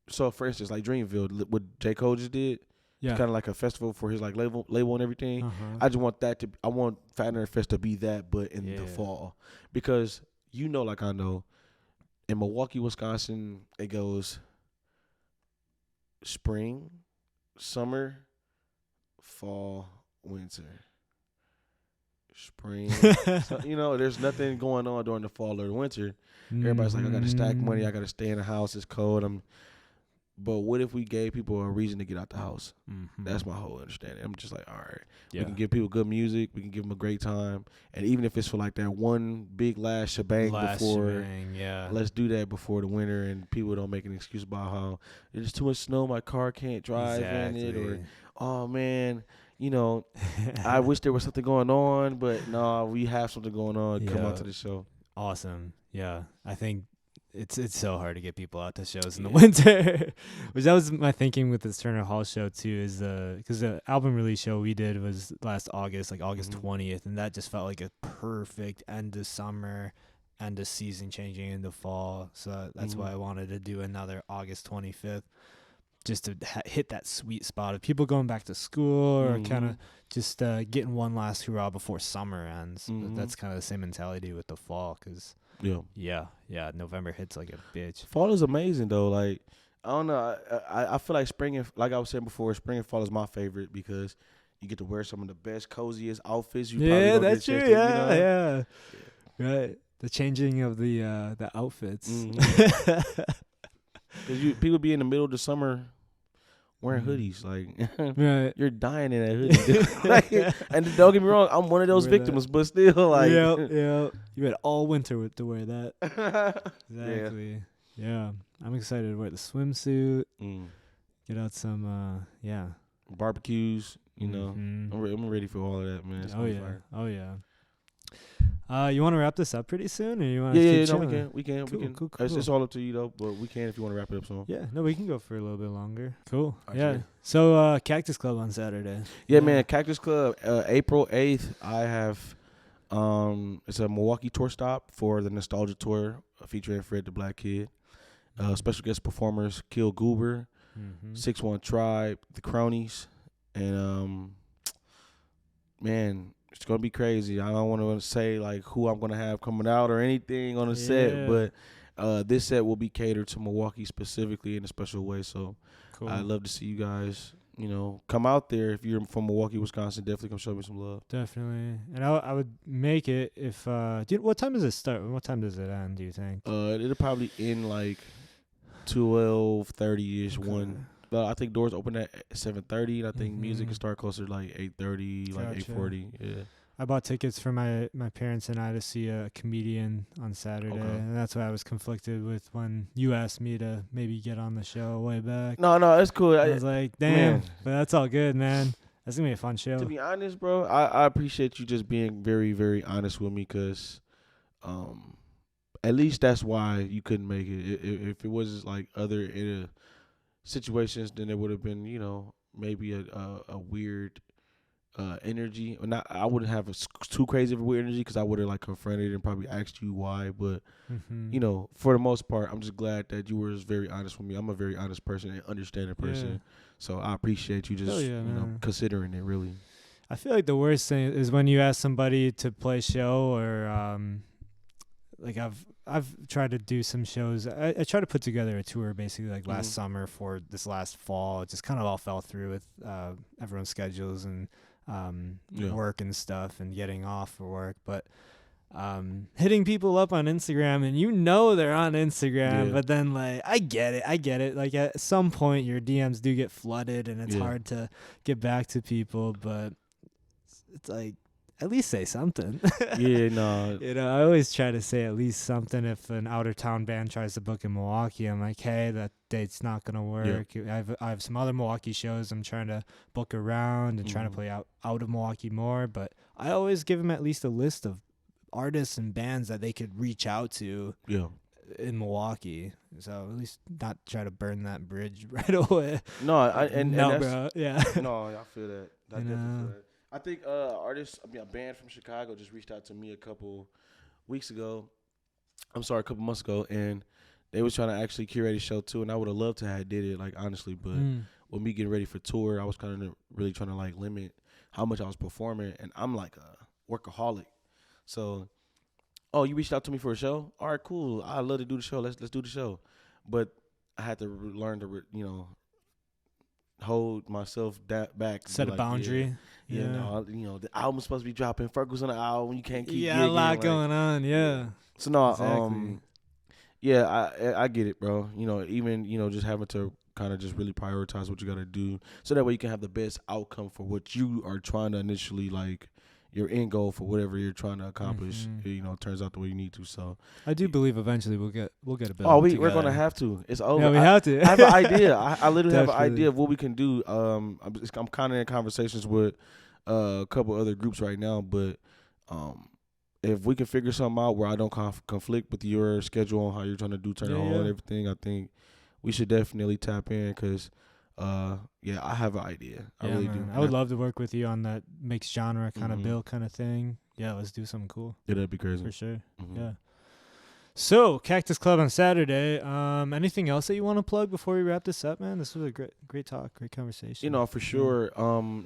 so for instance, like Dreamville, what J. Cole just did? Yeah. It's kind of like a festival for his like label and everything. I just want I want Fat Nerd Fest to be that, but in the fall. Because like I know, in Milwaukee, Wisconsin, it goes spring, summer, fall, winter. Spring, so, there's nothing going on during the fall or the winter. Everybody's like, I gotta stack money, I gotta stay in the house, it's cold. But what if we gave people a reason to get out the house? That's my whole understanding. I'm just like, all right, we can give people good music, we can give them a great time, and even if it's for like that one big last shebang before, let's do that before the winter, and people don't make an excuse about how there's too much snow, my car can't drive in it, or oh man. I wish there was something going on, but no, we have something going on. Come out to the show. Awesome. Yeah. I think it's so hard to get people out to shows in the winter. Which that was my thinking with this Turner Hall show too, is because the album release show we did was last August, like August 20th, and that just felt like a perfect end of summer, end of season changing into fall. So that's why I wanted to do another August 25th. Just to hit that sweet spot of people going back to school or kind of just getting one last hurrah before summer ends. But that's kind of the same mentality with the fall, because November hits like a bitch. Fall is amazing though. Like I don't know, I feel like spring and, like I was saying before, spring and fall is my favorite because you get to wear some of the best, coziest outfits. That's true. Yeah. Right. The changing of the outfits. Because people be in the middle of the summer wearing hoodies, like you're dying in that hoodie. Like, and don't get me wrong, I'm one of those victims, but still, like, you had all winter to wear that. Exactly. Yeah, I'm excited to wear the swimsuit. Get out some, barbecues. I'm ready for all of that, man. It's fire. Oh yeah. You want to wrap this up pretty soon, or you want to keep chilling? We can. Cool. It's all up to you though, but we can if you want to wrap it up soon. Yeah, no, we can go for a little bit longer. Cool. Actually. So Cactus Club on Saturday. Yeah, man, Cactus Club, April 8th. I have it's a Milwaukee tour stop for the Nostalgia Tour featuring Fred the Black Kid. Special guest performers: Kill Goober, 6-1 Tribe, The Cronies, and man. It's going to be crazy. I don't want to say like who I'm going to have coming out or anything on the set, but this set will be catered to Milwaukee specifically in a special way. So cool. I'd love to see you guys, come out there. If you're from Milwaukee, Wisconsin, definitely come show me some love. Definitely. And I would make it if what time does it start? What time does it end, do you think? It'll probably end like 12:30-ish, 1. I think doors open at 7:30, and I think music can Mhm. start closer to like 8:30, like Gotcha. 8:40. Yeah. I bought tickets for my parents and I to see a comedian on Saturday, Okay. and that's why I was conflicted with when you asked me to maybe get on the show way back. No, no, it's cool. I was like, damn, Man, but that's all good, man. That's gonna be a fun to show. be honest, bro, I appreciate you just being very, very honest with me, cause um, at least that's why you couldn't make it. If it was like other situations, then it would have been, maybe a weird energy. Or not, I wouldn't have too crazy of a weird energy because I would have like confronted and probably asked you why. But Mm-hmm. for the most part, I'm just glad that you were very honest with me. I'm a very honest person and understanding Yeah. person, so I appreciate you Hell just yeah, man. considering it really. I feel like the worst thing is when you ask somebody to play show or like I've tried to do some shows. I tried to put together a tour basically like last summer for this last fall. It just kind of all fell through with everyone's schedules and Yeah. work and stuff and getting off for work. But hitting people up on Instagram and they're on Instagram, Yeah. but then like I get it. Like at some point your DMs do get flooded and it's Yeah. hard to get back to people, but it's like at least say something. Yeah, no. I always try to say at least something. If an out of town band tries to book in Milwaukee, I'm like, hey, that date's not gonna work. I have some other Milwaukee shows I'm trying to book around and trying to play out of Milwaukee more. But I always give them at least a list of artists and bands that they could reach out to Yeah. in Milwaukee. So at least not try to burn that bridge right away. No, and that's, bro. Yeah. no, I feel that. I You definitely know? feel that. I think a band from Chicago just reached out to me a couple months ago, and they was trying to actually curate a show too, and I would have loved to have did it, like honestly, but with me getting ready for tour, I was kind of really trying to like limit how much I was performing, and I'm like a workaholic, so. Oh, you reached out to me for a show? All right, cool. I'd love to do the show. Let's do the show, but I had to learn to hold myself back. Set a boundary. Yeah, no, the album's supposed to be dropping. Fergus on the album. You can't keep a lot gigging, going on. Yeah. So no, Exactly. yeah, I get it, bro. Even just having to kind of just really prioritize what you got to do, so that way you can have the best outcome for what you are trying to initially like. Your end goal for whatever you're trying to accomplish, turns out the way you need to. So I do believe eventually we'll get a bill. Oh, we're gonna have to. It's over. Yeah, we have to. I have an idea. I literally have an Definitely. idea of what we can do. I'm kind of in conversations with a couple other groups right now, but if we can figure something out where I don't conflict with your schedule on how you're trying to do turn on and everything, I think we should definitely tap in because. I have an idea. I really do. I would love to work with you on that mixed genre kind of bill kind of thing. Yeah, let's do something cool. Yeah, that'd be crazy. For sure. Yeah. So, Cactus Club on Saturday. Anything else that you want to plug before we wrap this up, man? This was a great talk, great conversation. For sure.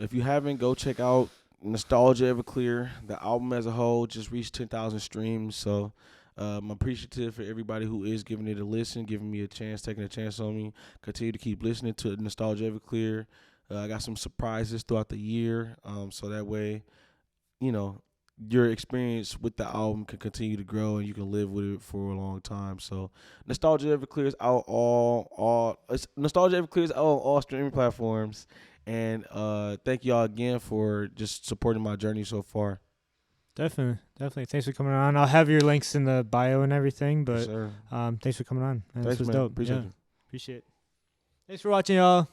If you haven't, go check out Nostalgia Everclear. The album as a whole just reached 10,000 streams. So I'm appreciative for everybody who is giving it a listen, giving me a chance, taking a chance on me. Continue to keep listening to Nostalgia Everclear. I got some surprises throughout the year, so that way, your experience with the album can continue to grow and you can live with it for a long time. So Nostalgia Everclear is out Nostalgia Everclear is out on all streaming platforms. And thank y'all again for just supporting my journey so far. Definitely. Thanks for coming on. I'll have your links in the bio and everything, but Yes, thanks for coming on. Thanks, this was man. dope. Appreciate Yeah. you. Appreciate it. Thanks for watching, y'all.